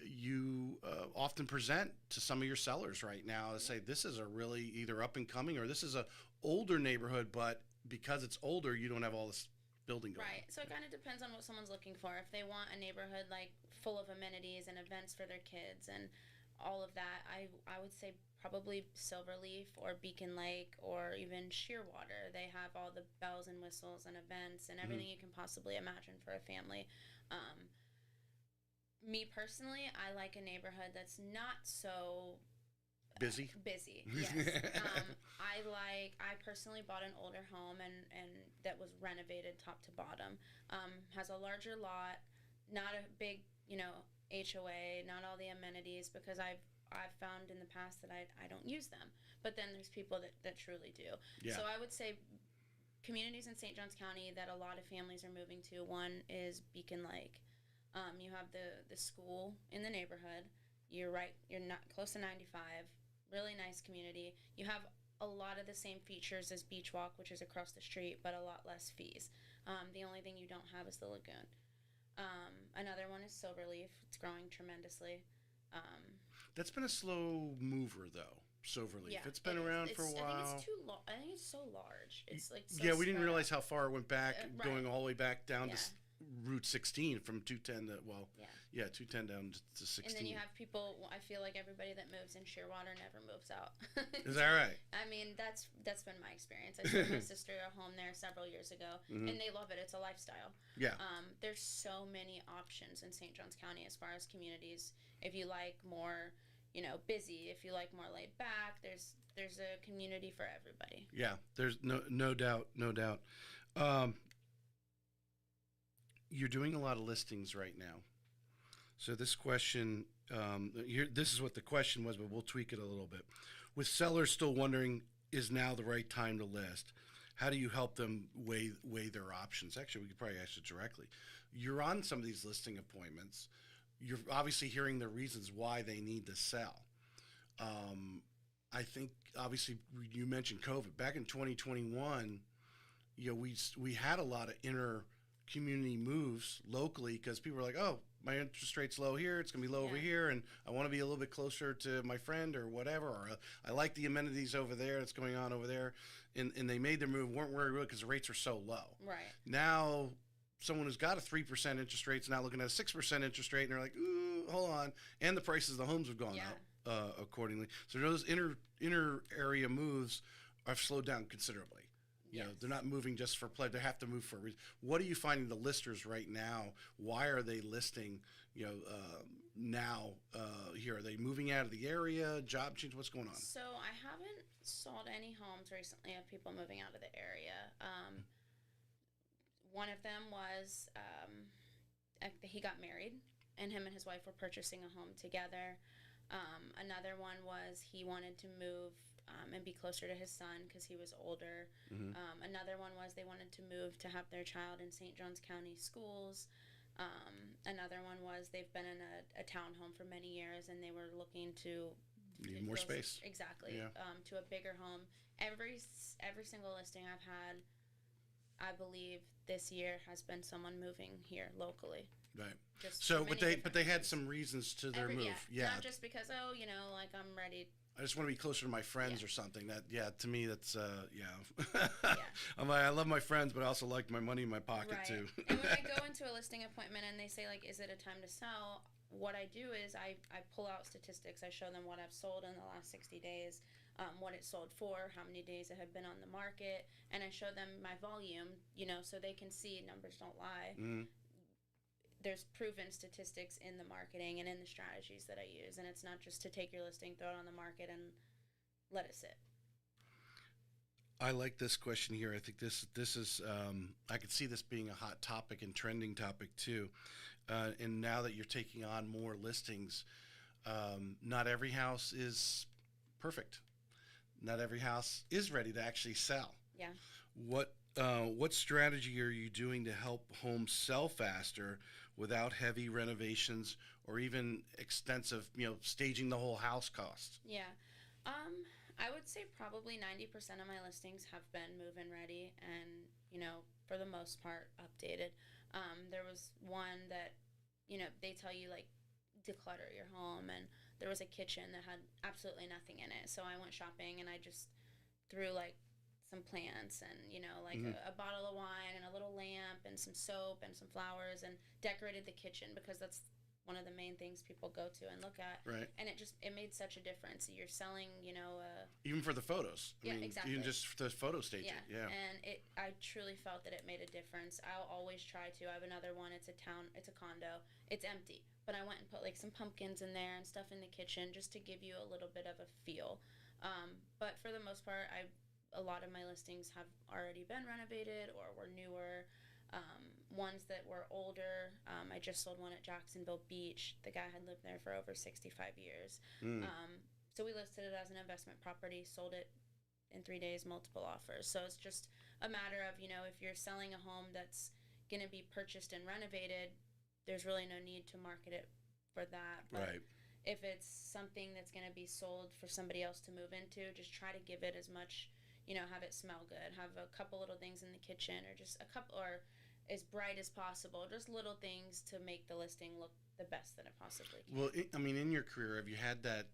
you often present to some of your sellers right now to say this is a really either up and coming or this is a older neighborhood, but because it's older, you don't have all this building going on. So it kind of depends on what someone's looking for. If they want a neighborhood like full of amenities and events for their kids and all of that, I would say probably Silverleaf or Beacon Lake or even Shearwater. They have all the bells and whistles and events and everything you can possibly imagine for a family. Me personally, I like a neighborhood that's not so Busy? Busy, yes. I personally bought an older home and that was renovated top to bottom. Has a larger lot, not a big, HOA, not all the amenities, because I've found in the past that I don't use them. But then there's people that truly do. Yeah. So I would say communities in St. Johns County that a lot of families are moving to. One is Beacon Lake. You have the school in the neighborhood. You're not close to 95. Really nice community. You have a lot of the same features as Beach Walk, which is across the street, but a lot less fees. The only thing you don't have is the lagoon. Another one is Silverleaf. It's growing tremendously. That's been a slow mover, though. Silverleaf. Yeah, It's been around for a while. I think it's I think it's so large. It's like so yeah, we didn't spread realize out. how far it went back, Right. going all the way back down Yeah. to Route 16 from 210 to, Yeah. 210 down to 16. And then you have people. I feel like everybody that moves in Shearwater never moves out. Is that right? I mean, that's been my experience. I sold my sister a home there several years ago, and they love it. It's a lifestyle. Yeah. There's so many options in St. Johns County as far as communities. If you like more, busy. If you like more laid back, there's a community for everybody. Yeah, there's no doubt. You're doing a lot of listings right now. So this question, this is what the question was, but we'll tweak it a little bit. With sellers still wondering, is now the right time to list? How do you help them weigh their options? Actually, we could probably ask it directly. You're on some of these listing appointments. You're obviously hearing the reasons why they need to sell. I think obviously you mentioned COVID. Back in 2021, we had a lot of inner community moves locally because people were like, oh, my interest rate's low here, it's going to be low over here, and I want to be a little bit closer to my friend or whatever, or I like the amenities over there that's going on over there. And they made their move, weren't worried because the rates are so low. Right. Now, someone who's got a 3% interest rate is now looking at a 6% interest rate, and they're like, ooh, hold on. And the prices of the homes have gone up accordingly. So those inner area moves have slowed down considerably. They're not moving just for play. They have to move for a reason. What are you finding the listers right now? Why are they listing, now here? Are they moving out of the area, job change? What's going on? So I haven't sold any homes recently of people moving out of the area. One of them was he got married, and him and his wife were purchasing a home together. Another one was he wanted to move and be closer to his son because he was older. Another one was they wanted to move to have their child in St. Johns County schools. Another one was they've been in a townhome for many years and they were looking to need more space. Exactly. Yeah. To a bigger home. Every single listing I've had, I believe this year has been someone moving here locally. Right. Just so, for but many they different had reasons. some reasons to their move. Yeah. Not just because like I'm ready. I just want to be closer to my friends or something. To me, that's Yeah. I'm like, I love my friends, but I also like my money in my pocket Right. too. And when I go into a listing appointment and they say like, is it a time to sell? What I do is I pull out statistics. I show them what I've sold in the last 60 days, what it sold for, how many days it had been on the market, and I show them my volume, so they can see numbers don't lie. Mm-hmm. There's proven statistics in the marketing and in the strategies that I use, and it's not just to take your listing, throw it on the market, and let it sit. I like this question here. I think this is I could see this being a hot topic and trending topic too. And now that you're taking on more listings, not every house is perfect. Not every house is ready to actually sell. Yeah. What strategy are you doing to help homes sell faster without heavy renovations or even extensive, staging the whole house costs? Yeah. I would say probably 90% of my listings have been move-in ready and, for the most part, updated. There was one that, they tell you, like, declutter your home, and there was a kitchen that had absolutely nothing in it. So I went shopping, and I just threw, like, some plants and, a bottle of wine and a little lamp and some soap and some flowers and decorated the kitchen because that's one of the main things people go to and look at. Right. And it made such a difference. You're selling, even for the photos. I mean, exactly. Even just for the photo staging. Yeah. And I truly felt that it made a difference. I'll always try to. I have another one. It's a condo. It's empty, but I went and put like some pumpkins in there and stuff in the kitchen just to give you a little bit of a feel. But for the most part, a lot of my listings have already been renovated or were newer. Ones that were older. I just sold one at Jacksonville Beach. The guy had lived there for over 65 years. So we listed it as an investment property, sold it in 3 days, multiple offers. So it's just a matter of, if you're selling a home that's going to be purchased and renovated, there's really no need to market it for that. But Right. if it's something that's going to be sold for somebody else to move into, just try to give it as much, have it smell good, have a couple little things in the kitchen, or just a couple, or as bright as possible, just little things to make the listing look the best that it possibly can. Well, in your career, have you had that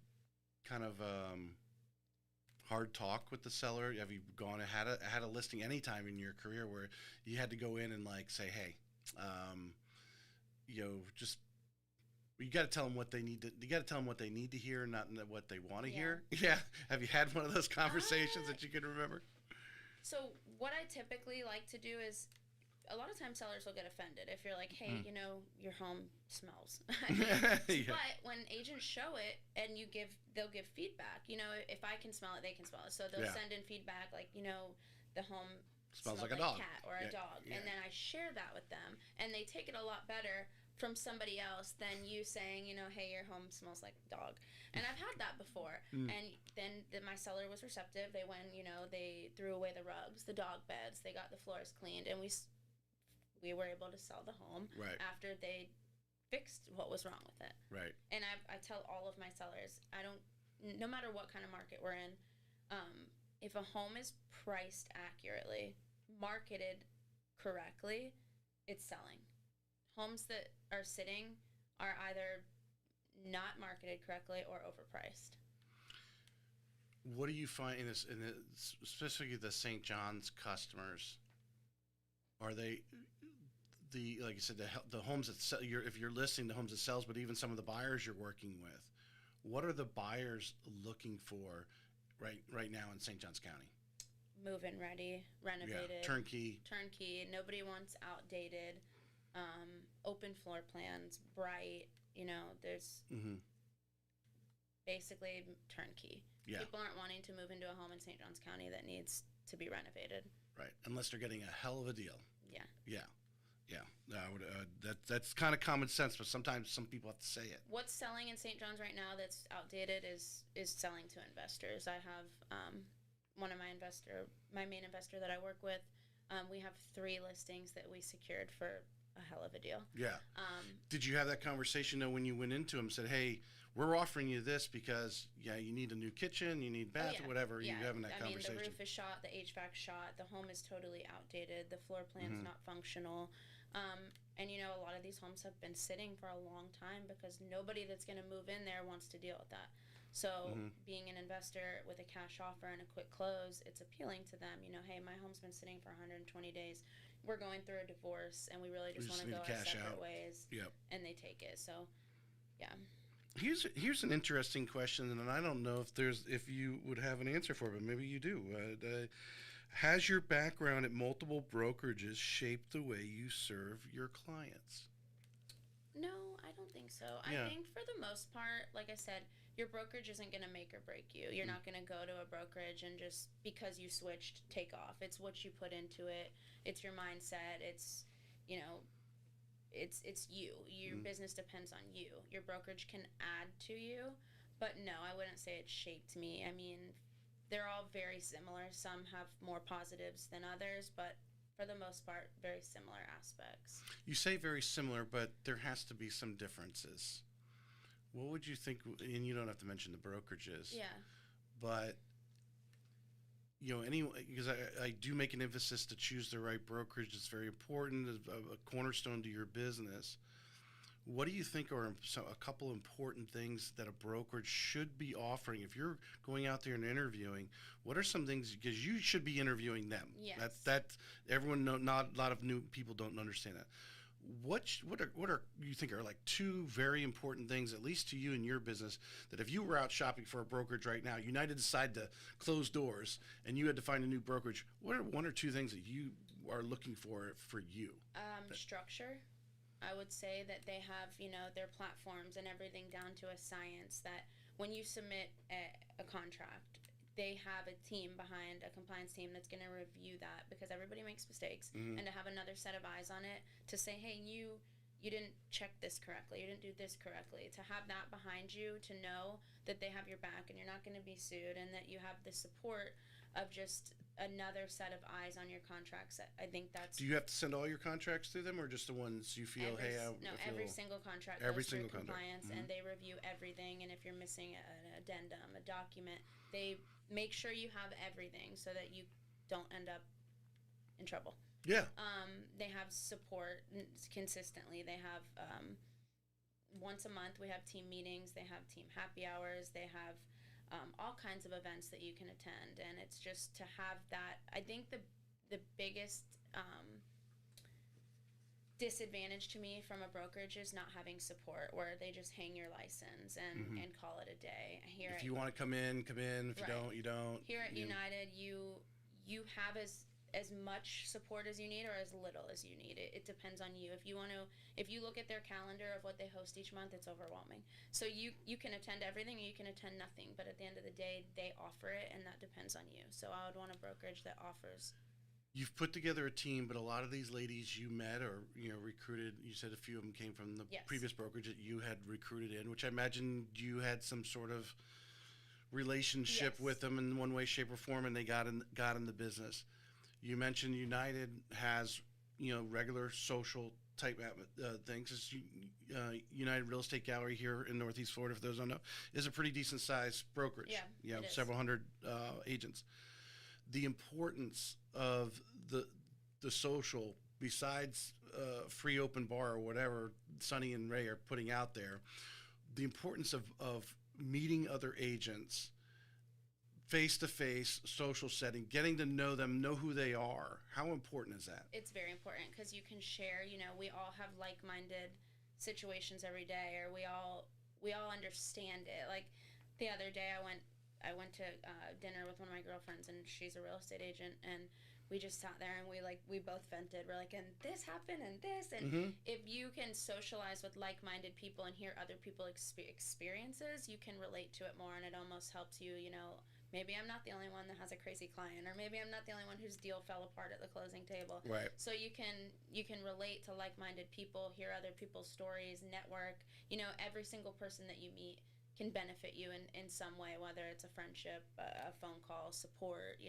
kind of hard talk with the seller? Have you had a listing anytime in your career where you had to go in and like say, hey, just you got to tell them what they need to. You got to tell them what they need to hear, not what they want to hear. Yeah. Have you had one of those conversations that you can remember? So what I typically like to do is, a lot of times sellers will get offended if you're like, hey, your home smells. Yeah. But when agents show it and they'll give feedback. If I can smell it, they can smell it. So they'll send in feedback like, the home Smells like a a dog. cat or a dog. Yeah. And then I share that with them, and they take it a lot better from somebody else than you saying, hey, your home smells like a dog. And I've had that before. And then my seller was receptive. They went, they threw away the rugs, the dog beds, they got the floors cleaned, and we were able to sell the home after they fixed what was wrong with it. Right. And I tell all of my sellers, no matter what kind of market we're in, if a home is priced accurately, marketed correctly, it's selling. Homes that are sitting are either not marketed correctly or overpriced. What do you find specifically the St. John's customers? Are they like you said, the homes that sell, if you're listing the homes that sells, but even some of the buyers you're working with, what are the buyers looking for right now in St. Johns County? Move-in ready, renovated, turnkey. Nobody wants outdated, open floor plans, bright. There's basically turnkey. Yeah. People aren't wanting to move into a home in St. Johns County that needs to be renovated. Right, unless they're getting a hell of a deal. Yeah. Yeah. That's kind of common sense, but sometimes some people have to say it. What's selling in St. John's right now that's outdated is selling to investors. I have one of my main investor that I work with. We have 3 listings that we secured for a hell of a deal. Yeah. Did you have that conversation though when you went into them? Said, hey, we're offering you this because you need a new kitchen, you need bath, or whatever. Yeah. You having that conversation? The roof is shot, the HVAC shot, the home is totally outdated, the floor plan's not functional. And a lot of these homes have been sitting for a long time because nobody that's going to move in there wants to deal with that. So being an investor with a cash offer and a quick close, it's appealing to them. Hey, my home's been sitting for 120 days. We're going through a divorce, and we really just want to go our separate ways. Yep. And they take it. So, yeah. Here's an interesting question, and I don't know if you would have an answer for it, but maybe you do. Has your background at multiple brokerages shaped the way you serve your clients? No, I don't think so. Yeah. I think for the most part, like I said, your brokerage isn't going to make or break you. You're not going to go to a brokerage and just because you switched, take off. It's what you put into it. It's your mindset. It's, it's you. Your business depends on you. Your brokerage can add to you, but no, I wouldn't say it shaped me. I mean, they're all very similar. Some have more positives than others, but for the most part, very similar aspects. You say very similar, but there has to be some differences. What would you think, and you don't have to mention the brokerages. Yeah. But, because I do make an emphasis to choose the right brokerage. It's very important, a cornerstone to your business. What do you think are a couple important things that a brokerage should be offering? If you're going out there and interviewing, what are some things, because you should be interviewing them. Yes. That everyone not a lot of new people don't understand that. what are you think are like two very important things, at least to you in your business, that if you were out shopping for a brokerage right now, United decided to close doors and you had to find a new brokerage, what are one or two things that you are looking for you? Structure. I would say that they have, their platforms and everything down to a science, that when you submit a contract, they have a team behind, a compliance team that's going to review that, because everybody makes mistakes, and to have another set of eyes on it to say, hey, you didn't check this correctly, you didn't do this correctly, to have that behind you, to know that they have your back and you're not going to be sued, and that you have the support of just another set of eyes on your contracts. I think that's... Do you have to send all your contracts through them, or just the ones you feel, every single contract every goes single through compliance, and they review everything, and if you're missing an addendum, a document, they make sure you have everything so that you don't end up in trouble. Yeah. They have support consistently. They have once a month we have team meetings, they have team happy hours, they have all kinds of events that you can attend, and it's just to have that. I think the biggest disadvantage to me from a brokerage is not having support, where they just hang your license and call it a day. If you want to come in. If you don't, you don't. Here at United, you have as much support as you need, or as little as you need. It depends on you. If you look at their calendar of what they host each month, it's overwhelming. So you can attend everything, or you can attend nothing. But at the end of the day, they offer it, and that depends on you. So I would want a brokerage that offers. You've put together a team, but a lot of these ladies you met or recruited, you said a few of them came from the previous brokerage that you had recruited in, which I imagine you had some sort of relationship with them in one way, shape, or form, and they got in the business. You mentioned United has, regular social type things. It's, United Real Estate Gallery here in Northeast Florida, for those who don't know, is a pretty decent sized brokerage. Yeah, you have several hundred agents. The importance of the social, besides free open bar or whatever Sonny and Ray are putting out there, the importance of meeting other agents, face-to-face social setting, getting to know them, know who they are. How important is that? It's very important, because you can share, we all have like-minded situations every day, or we all understand it. Like the other day I went to dinner with one of my girlfriends, and she's a real estate agent, and we just sat there and we both vented. We're like, and this happened and this, and if you can socialize with like-minded people and hear other people's experiences, you can relate to it more, and it almost helps you, maybe I'm not the only one that has a crazy client, or maybe I'm not the only one whose deal fell apart at the closing table. Right. So you can relate to like-minded people, hear other people's stories, network. Every single person that you meet can benefit you in some way, whether it's a friendship, a phone call, support.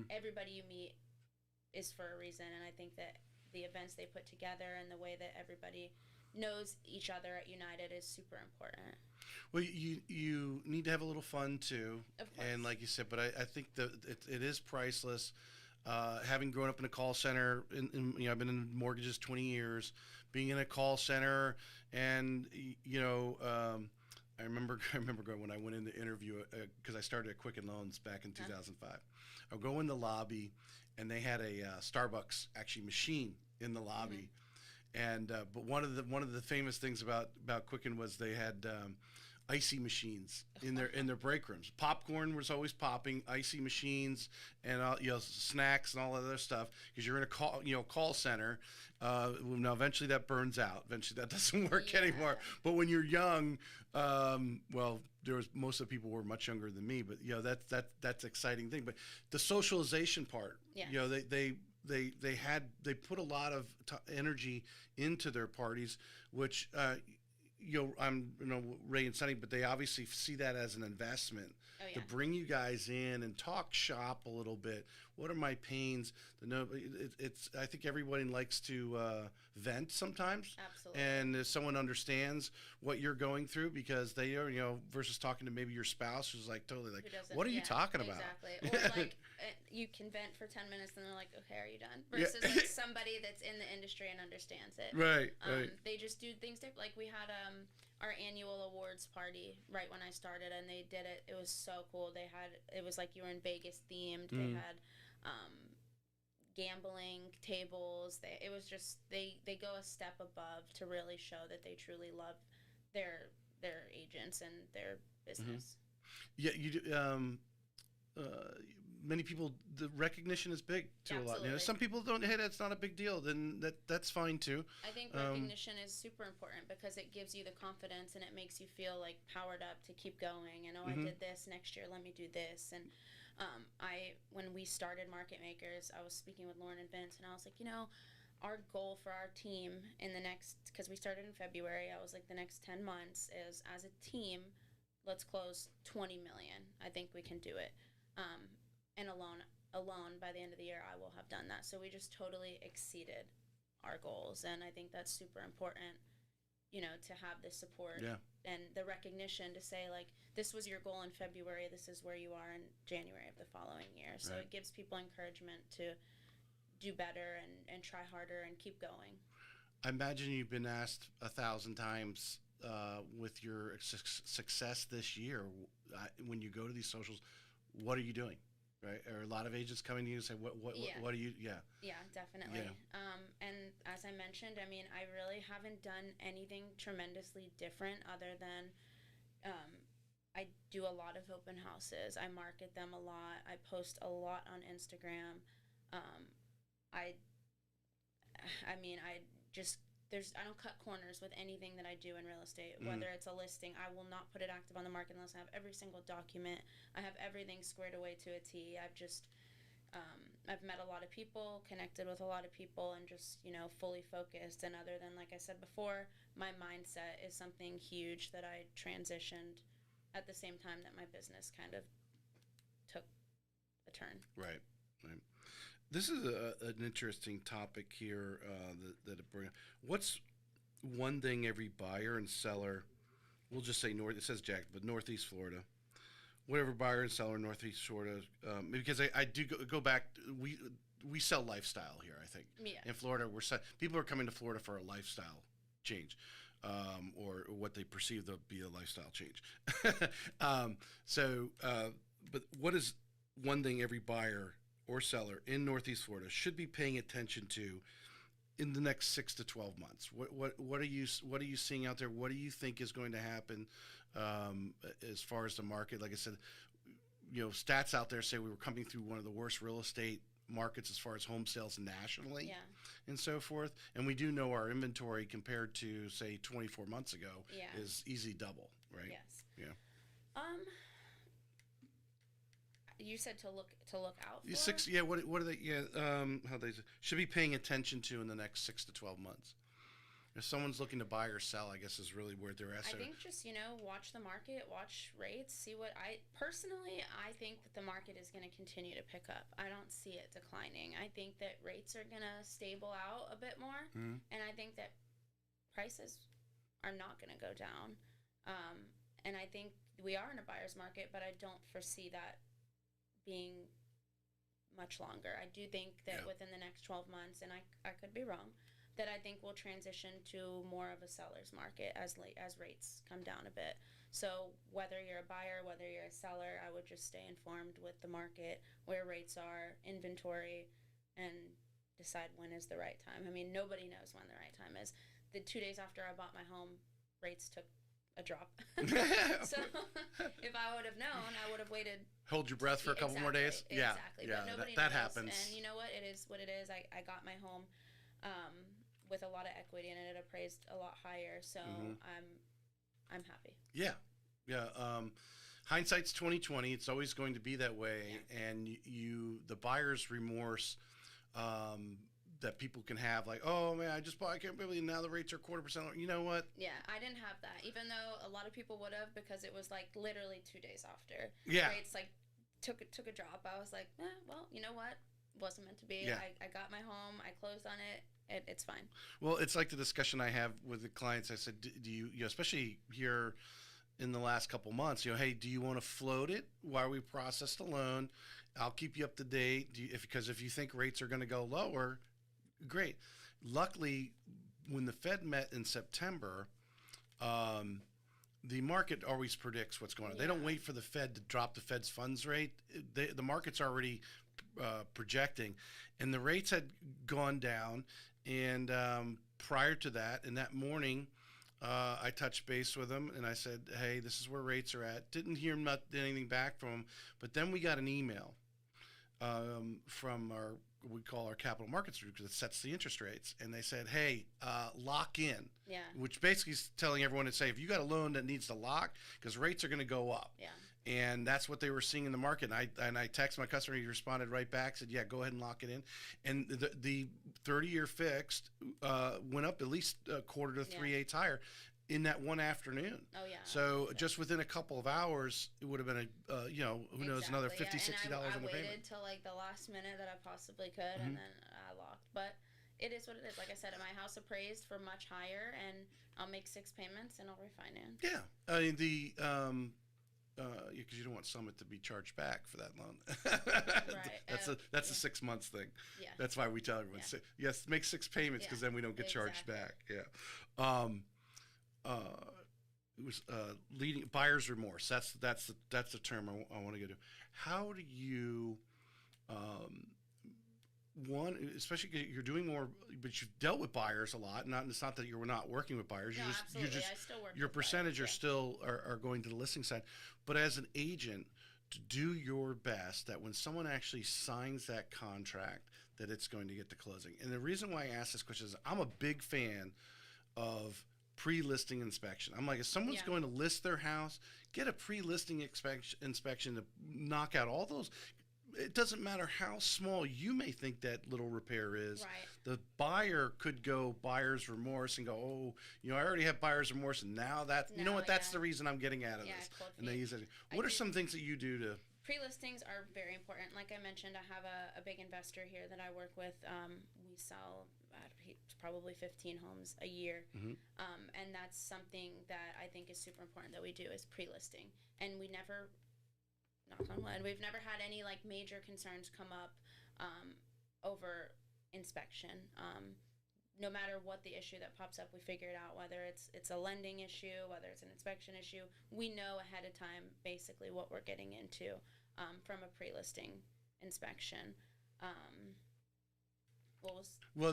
Everybody you meet is for a reason, and I think that the events they put together and the way that everybody knows each other at United is super important. Well, you need to have a little fun too, Of course. And like you said, but I think that it is priceless. Having grown up in a call center, I've been in mortgages 20 years, being in a call center, and I remember going when I went in to interview because I started at Quicken Loans back in 2005. I'll go in the lobby, and they had a Starbucks actually machine in the lobby. And but one of the famous things about Quicken was they had icy machines in their break rooms. Popcorn was always popping, icy machines, and snacks and all that other stuff, because you're in a call center. Now eventually that burns out. Eventually that doesn't work anymore. But when you're young, most of the people were much younger than me, but that's exciting thing. But the socialization part, they put a lot of energy into their parties, which Ray and Sonny, but they obviously see that as an investment to bring you guys in and talk shop a little bit. What are my pains? I think everybody likes to vent sometimes. Absolutely. And if someone understands what you're going through, because they are, versus talking to maybe your spouse who's like totally like, what are you talking about? Exactly. Or like you can vent for 10 minutes and they're like, okay, are you done? Versus like somebody that's in the industry and understands it. Right. They just do things different. Like we had our annual awards party right when I started, and they did it. It was so cool. It was like you were in Vegas themed. They had gambling tables. It was just they go a step above to really show that they truly love their agents and their business. Yeah, you do. Many people, the recognition is big to a lot. You know, some people don't. Hey, that's not a big deal. Then that's fine too. I think recognition is super important because it gives you the confidence and it makes you feel like powered up to keep going. And I did this next year. Let me do this. And when we started Market Makers, I was speaking with Lauren and Vince, and I was like, our goal for our team in the next, because we started in February, I was like, the next 10 months is, as a team, let's close 20 million. I think we can do it. And alone by the end of the year, I will have done that. So we just totally exceeded our goals, and I think that's super important, to have the support and the recognition to say, like, this was your goal in February, this is where you are in January of the following year. So it gives people encouragement to do better and try harder and keep going. I imagine you've been asked 1,000 times with your success this year, when you go to these socials, what are you doing? Right? Are a lot of agents coming to you and say, what do you, Yeah, definitely. Yeah. And as I mentioned, I mean, I really haven't done anything tremendously different other than I do a lot of open houses. I market them a lot. I post a lot on Instagram. I don't cut corners with anything that I do in real estate. Whether it's a listing, I will not put it active on the market unless I have every single document. I have everything squared away to a T. I've met a lot of people, connected with a lot of people, and just, fully focused. And other than, like I said before, my mindset is something huge that I transitioned at the same time that my business kind of took a turn. Right. This is an interesting topic here that it brings. What's one thing every buyer and seller, we'll just say it says Jack, but Northeast Florida, whatever buyer and seller in Northeast Florida, because I do go back, we sell lifestyle here, I think. Yeah. In Florida, people are coming to Florida for a lifestyle change. Or what they perceive to be a lifestyle change. But what is one thing every buyer or seller in Northeast Florida should be paying attention to in the next 6 to 12 months? What are you seeing out there? What do you think is going to happen as far as the market? Like I said, stats out there say we were coming through one of the worst real estate markets as far as home sales nationally, and so forth. And we do know our inventory compared to, say, 24 months ago is easy double, right? Yes. Yeah. You said to look out for? What are they? How they should be paying attention to in the next 6 to 12 months. If someone's looking to buy or sell, I guess is really where they're at. I think just, watch the market, watch rates, see what I think that the market is going to continue to pick up. I don't see it declining. I think that rates are going to stable out a bit more. And I think that prices are not going to go down. And I think we are in a buyer's market, but I don't foresee that being much longer. I do think that within the next 12 months, and I could be wrong, that I think we'll transition to more of a seller's market as rates come down a bit. So whether you're a buyer, whether you're a seller, I would just stay informed with the market, where rates are, inventory, and decide when is the right time. I mean, nobody knows when the right time is. The 2 days after I bought my home, rates took a drop. So if I would have known, I would have waited. Hold your breath for a couple more days. Exactly. Yeah, but nobody that knows. happens. And you know what? It is what it is. I got my home with a lot of equity, and it appraised a lot higher. So I'm happy. Yeah. Hindsight's 20/20. It's always going to be that way. And the buyer's remorse that people can have, like, oh man, I just bought, I can't believe now the rates are 0.25%. You know what? Yeah, I didn't have that, even though a lot of people would have, because it was like literally 2 days after. Yeah. Rates like took a drop. I was like, well, you know what? Wasn't meant to be. Yeah. I got my home. I closed on it. It's fine. Well, it's like the discussion I have with the clients. I said, do you especially here in the last couple months, hey, do you want to float it while we process the loan? I'll keep you up to date. Because if you think rates are going to go lower, great. Luckily, when the Fed met in September, the market always predicts what's going on. They don't wait for the Fed to drop the Fed's funds rate. The market's already projecting, and the rates had gone down. And prior to that, and that morning, I touched base with them and I said, "Hey, this is where rates are at." Didn't hear anything back from them, but then we got an email from we call our capital markets group that sets the interest rates, and they said, "Hey, lock in." Yeah. Which basically is telling everyone to say, if you got a loan that needs to lock, because rates are going to go up. Yeah. And that's what they were seeing in the market. And I texted my customer. He responded right back, said, "Yeah, go ahead and lock it in." And the 30-year fixed went up at least a quarter to 3/8 higher in that one afternoon. Oh yeah. So just within a couple of hours, it would have been who knows, another $50, $60 on the payment. I waited till like the last minute that I possibly could, and then I locked. But it is what it is. Like I said, my house appraised for much higher, and I'll make 6 payments and I'll refinance. Yeah, I mean because you don't want Summit to be charged back for that loan. Right. That's a 6 months thing. Yeah. That's why we tell everyone, yes, make 6 payments, because then we don't get charged back. Yeah. It was leading buyer's remorse. That's the term I want to go to. How do you especially 'cause you're doing more, but you've dealt with buyers a lot. It's not that you're not working with buyers. No, absolutely. I still work your with percentage buyers, are still are going to the listing side. But as an agent, to do your best that when someone actually signs that contract, that it's going to get to closing. And the reason why I ask this question is I'm a big fan of pre-listing inspection. I'm like, if someone's going to list their house, get a pre-listing inspection to knock out all those. It doesn't matter how small you may think that little repair is. Right. The buyer could go buyer's remorse and go, "Oh, I already have buyer's remorse, and now that's that's the reason I'm getting out of this." And they use it. What are some things that you do to? Pre-listings are very important. Like I mentioned, I have a big investor here that I work with. We sell probably 15 homes a year, and that's something that I think is super important that we do is pre-listing. And we never, knock on wood, we've never had any like major concerns come up over inspection. No matter what the issue that pops up, we figure it out, whether it's a lending issue, whether it's an inspection issue. We know ahead of time basically what we're getting into from a pre-listing inspection. Well,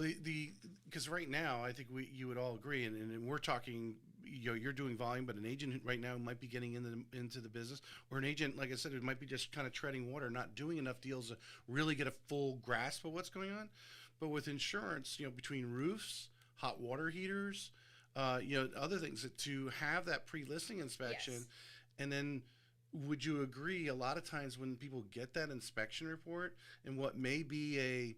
because right now I think you would all agree, and we're talking. You're doing volume, but an agent right now might be getting into the business, or an agent, like I said, it might be just kind of treading water, not doing enough deals to really get a full grasp of what's going on. But with insurance, between roofs, hot water heaters, other things, to have that pre-listing inspection, and then would you agree? A lot of times when people get that inspection report and what may be a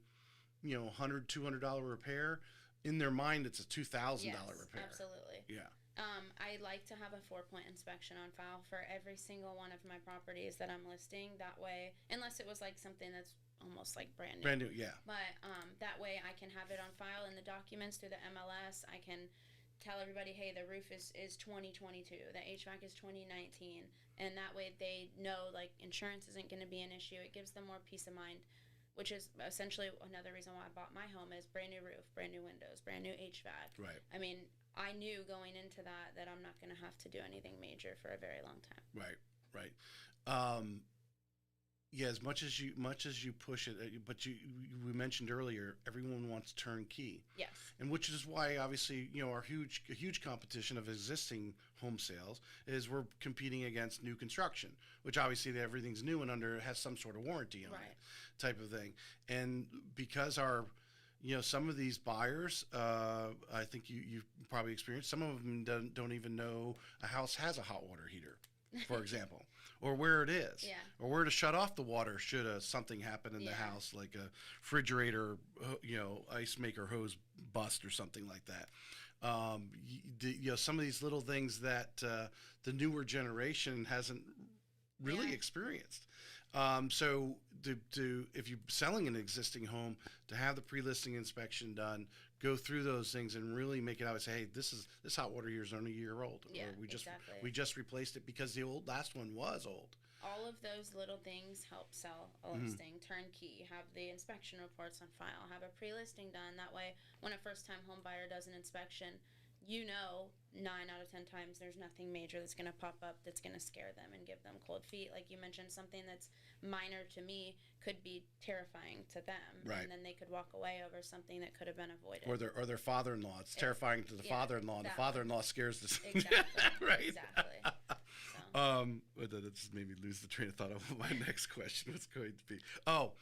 $100, $200 repair, in their mind it's a $2,000 repair. Absolutely. Yeah. I like to have a 4-point inspection on file for every single one of my properties that I'm listing. That way, unless it was like something that's almost like brand new. Brand new, yeah. But that way I can have it on file in the documents through the MLS. I can tell everybody, hey, the roof is 2022, the HVAC is 2019, and that way they know like insurance isn't going to be an issue. It gives them more peace of mind, which is essentially another reason why I bought my home is brand new roof, brand new windows, brand new HVAC. Right. I mean, I knew going into that I'm not going to have to do anything major for a very long time. Right. Yeah, as much as you push it, but we mentioned earlier, everyone wants turnkey. Yes. And which is why, obviously, our huge competition of existing home sales is we're competing against new construction, which obviously everything's new and has some sort of warranty on it, type of thing. And because our some of these buyers, I think you've probably experienced, some of them don't even know a house has a hot water heater, for example, or where it is, or where to shut off the water should something happen in the house, like a refrigerator, ice maker hose bust or something like that. Some of these little things that the newer generation hasn't really experienced. So if you're selling an existing home, to have the pre-listing inspection done, go through those things and really make it out and say, hey, this hot water heater is only a year old. Yeah, or we just replaced it because the last one was old. All of those little things help sell a listing. Turnkey, have the inspection reports on file, have a pre-listing done. That way, when a first-time home buyer does an inspection, 9 out of 10 times there's nothing major that's going to pop up that's going to scare them and give them cold feet. Like you mentioned, something that's minor to me could be terrifying to them, Right. and then they could walk away over something that could have been avoided. Or their father-in-law. It's terrifying to the father-in-law, and the exactly. father-in-law scares the Exactly. right. Exactly. But that just made me lose the train of thought of what my next question was going to be. Oh,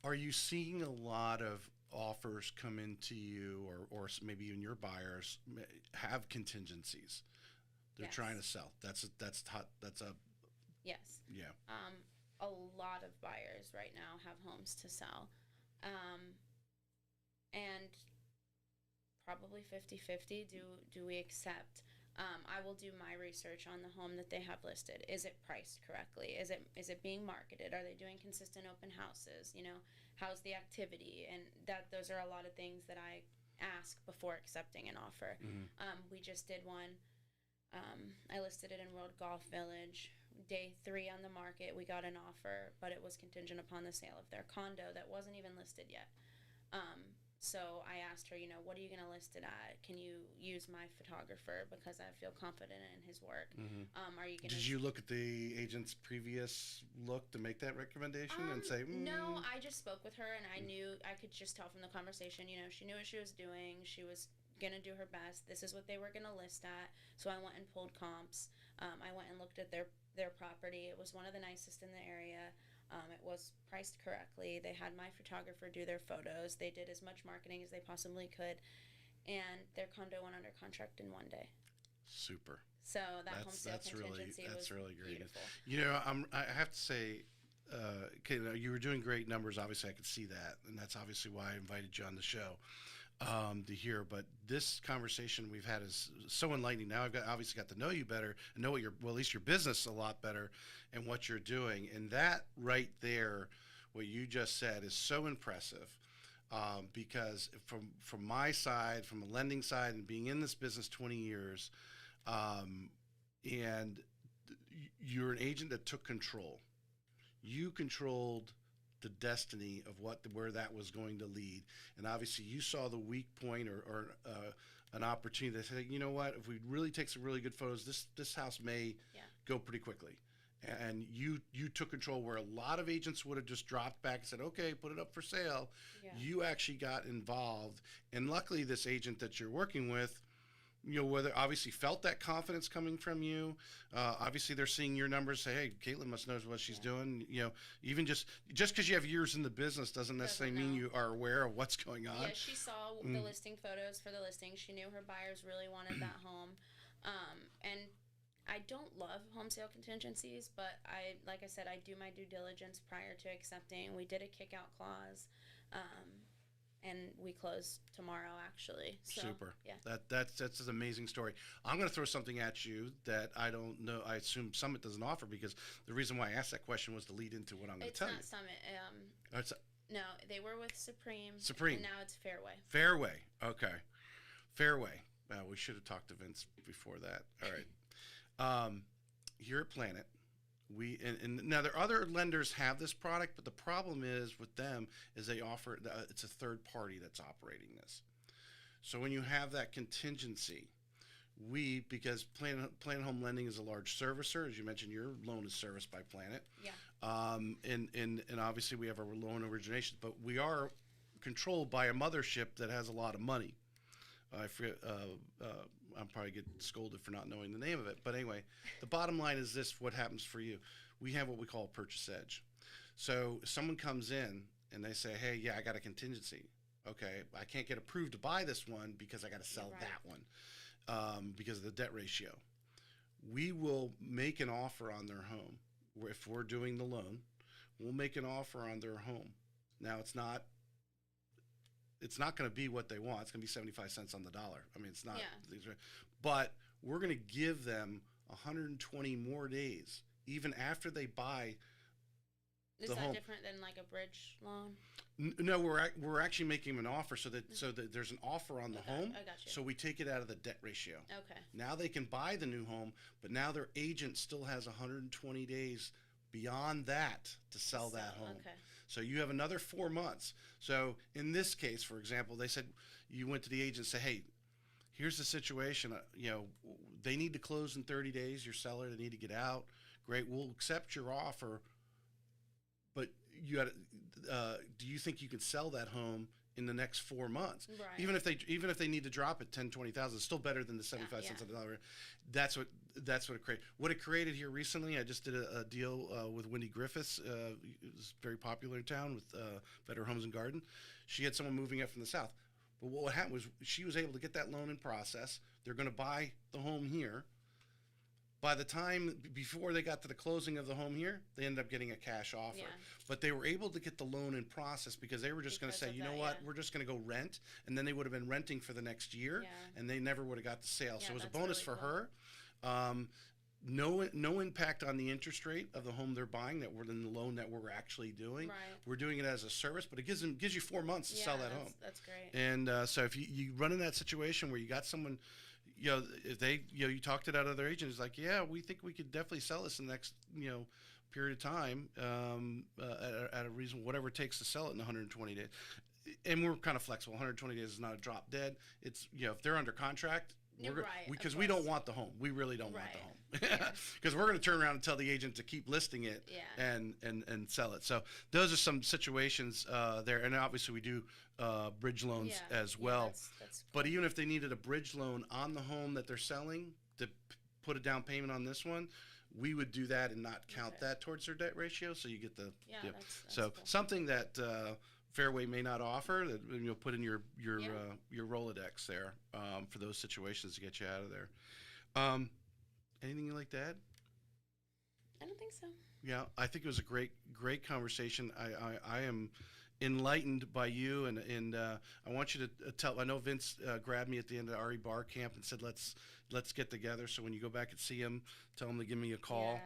are you seeing a lot of offers come into you, or maybe even your buyers have contingencies they're Yes. trying to sell? That's hot. That's a Yes. yeah. A lot of buyers right now have homes to sell. And probably 50-50 do we accept. I will do my research on the home that they have listed. Is it priced correctly? Is it being marketed? Are they doing consistent open houses? How's the activity? And those are a lot of things that I ask before accepting an offer. Mm-hmm. We just did one. I listed it in World Golf Village. Day 3 on the market, we got an offer, but it was contingent upon the sale of their condo that wasn't even listed yet. So I asked her, what are you going to list it at? Can you use my photographer because I feel confident in his work? Mm-hmm. Are you going Did you look at the agent's previous look to make that recommendation and say, No, I just spoke with her, and I knew, I could just tell from the conversation, she knew what she was doing. She was going to do her best. This is what they were going to list at. So I went and pulled comps. I went and looked at their property. It was one of the nicest in the area. It was priced correctly. They had my photographer do their photos. They did as much marketing as they possibly could. And their condo went under contract in one day. Super. So that home sale contingency was really great. beautiful. I have to say, you were doing great numbers. Obviously, I could see that. And that's obviously why I invited you on the show to hear. But this conversation we've had is so enlightening. Now I've obviously got to know you better and know at least your business a lot better and what you're doing. And that right there, what you just said, is so impressive. Because from my side, from the lending side, and being in this business 20 years, and you're an agent that took control. You controlled the destiny of where that was going to lead, and obviously you saw the weak point or an opportunity to say, you know what, if we really take some really good photos, this house may go pretty quickly. And you took control where a lot of agents would have just dropped back and said, okay, put it up for sale. Yeah. You actually got involved. And luckily this agent that you're working with, whether obviously felt that confidence coming from you. Obviously they're seeing your numbers, say, hey, Kaitlin must know what she's doing. Even just because you have years in the business doesn't necessarily mean you are aware of what's going on. Yeah, she saw the listing photos for the listing. She knew her buyers really wanted that home. And I don't love home sale contingencies, but like I said, I do my due diligence prior to accepting. We did a kick-out clause, and we close tomorrow, actually. So, super. Yeah. That's an amazing story. I'm going to throw something at you that I don't know. I assume Summit doesn't offer, because the reason why I asked that question was to lead into what I'm going to tell you. It's not Summit. No, they were with Supreme. And now it's Fairway. Fairway. Okay. Fairway. Well, we should have talked to Vince before that. All right. Here at Planet, and now there are other lenders have this product, but the problem is with them is they offer it's a third party that's operating this. So when you have that contingency, because Planet Home Lending is a large servicer, as you mentioned, your loan is serviced by Planet. Yeah. And obviously we have our loan origination, but we are controlled by a mothership that has a lot of money. I forget. I'm probably get scolded for not knowing the name of it, but anyway, the bottom line is this: what happens for you? We have what we call a purchase edge. So someone comes in and they say, "Hey, yeah, I got a contingency. Okay, I can't get approved to buy this one because I got to sell that one because of the debt ratio." We will make an offer on their home. If we're doing the loan, we'll make an offer on their home. Now it's not going to be what they want. It's going to be 75 cents on the dollar. I mean, it's not. Yeah. But we're going to give them 120 more days, even after they buy the home. Is that different than like a bridge loan? No, we're actually making an offer so that there's an offer on the home. I got you. So we take it out of the debt ratio. Okay. Now they can buy the new home, but now their agent still has 120 days beyond that to sell that home. Okay. So you have another 4 months. So in this case, for example, they said you went to the agent and said, hey, here's the situation. They need to close in 30 days. Your seller, they need to get out. Great, we'll accept your offer, but you got. Do you think you can sell that home in the next 4 months? Right. Even if they need to drop it 10, 20,000, it's still better than the 75 cents on the dollar. That's what it created. What it created here recently, I just did a deal with Wendy Griffiths. Who's very popular in town with Better Homes and Garden. She had someone moving up from the south. But what happened was she was able to get that loan in process. They're going to buy the home here. By the time before they got to the closing of the home here, they ended up getting a cash offer. Yeah. But they were able to get the loan in process because they were just going to say, you know what, we're just going to go rent. And then they would have been renting for the next year, and they never would have got the sale. So it was a bonus for her. No impact on the interest rate of the home they're buying that we're in the loan that we're actually doing. Right. We're doing it as a service, but it gives you 4 months to sell that home. That's great. And so if you run in that situation where you got someone, if they, you talked it out of their agent, it's like, yeah, we think we could definitely sell this in the next, period of time at a reason, whatever it takes to sell it in 120 days. And we're kind of flexible. 120 days is not a drop dead. It's, if they're under contract, because we don't want the home. We really don't want the home. Because we're going to turn around and tell the agent to keep listing it and sell it. So those are some situations there. And obviously we do bridge loans as well. That's cool. But even if they needed a bridge loan on the home that they're selling to put a down payment on this one, we would do that and not count that towards their debt ratio. So you get the that's cool. Something that Fairway may not offer that you'll put in your Rolodex there for those situations to get you out of there. Anything you like to add? I don't think so. Yeah, I think it was a great conversation. I am enlightened by you, and I want you to tell. I know Vince grabbed me at the end of RE Bar Camp and said let's get together. So when you go back and see him, tell him to give me a call.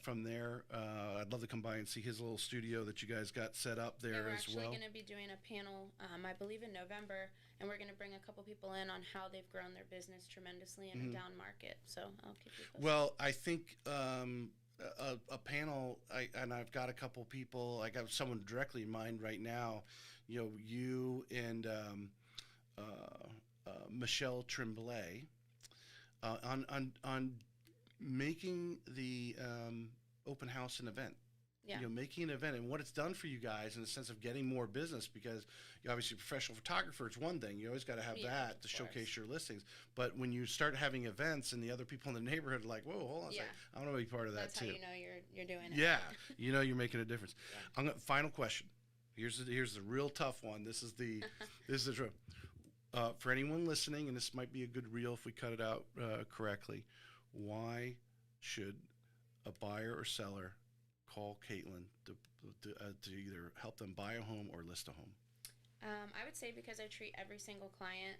From there, I'd love to come by and see his little studio that you guys got set up there as well. We're actually going to be doing a panel, I believe in November, and we're going to bring a couple people in on how they've grown their business tremendously in a down market. So I'll keep you posted. Well, I think a panel, I've got a couple people. I got someone directly in mind right now. You and Michelle Tremblay on making the open house an event. Making an event and what it's done for you guys in the sense of getting more business, because obviously professional photographer is one thing. You always got to have that to showcase your listings. But when you start having events and the other people in the neighborhood are like, whoa, hold on a second, I want to be part of that too. That's how you're doing it. Yeah, you're making a difference. Final question. Here's the real tough one. This is the truth. For anyone listening, and this might be a good reel if we cut it out correctly, why should a buyer or seller call Kaitlin to either help them buy a home or list a home? I would say because I treat every single client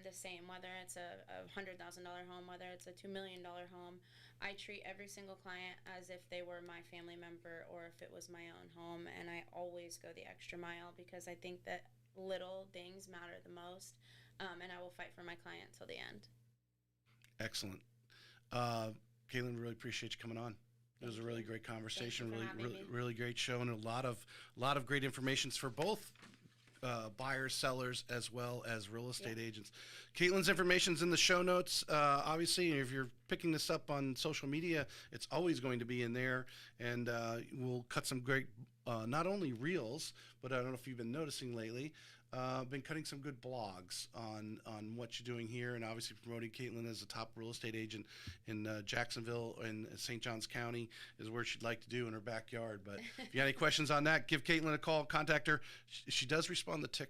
the same, whether it's a $100,000 home, whether it's a $2 million home. I treat every single client as if they were my family member or if it was my own home, and I always go the extra mile because I think that little things matter the most, and I will fight for my client till the end. Excellent. Kaitlin, really appreciate you coming on. It was a really great conversation, really great show, and a lot of great information for both buyers, sellers, as well as real estate agents. Kaitlin's information's in the show notes. Obviously, if you're picking this up on social media, it's always going to be in there, and we'll cut some great, not only reels, but I don't know if you've been noticing lately, been cutting some good blogs on what you're doing here, and obviously promoting Kaitlin as a top real estate agent in Jacksonville and St. Johns County is where she'd like to do in her backyard. But if you got any questions on that, give Kaitlin a call, contact her. She does respond to TikTok.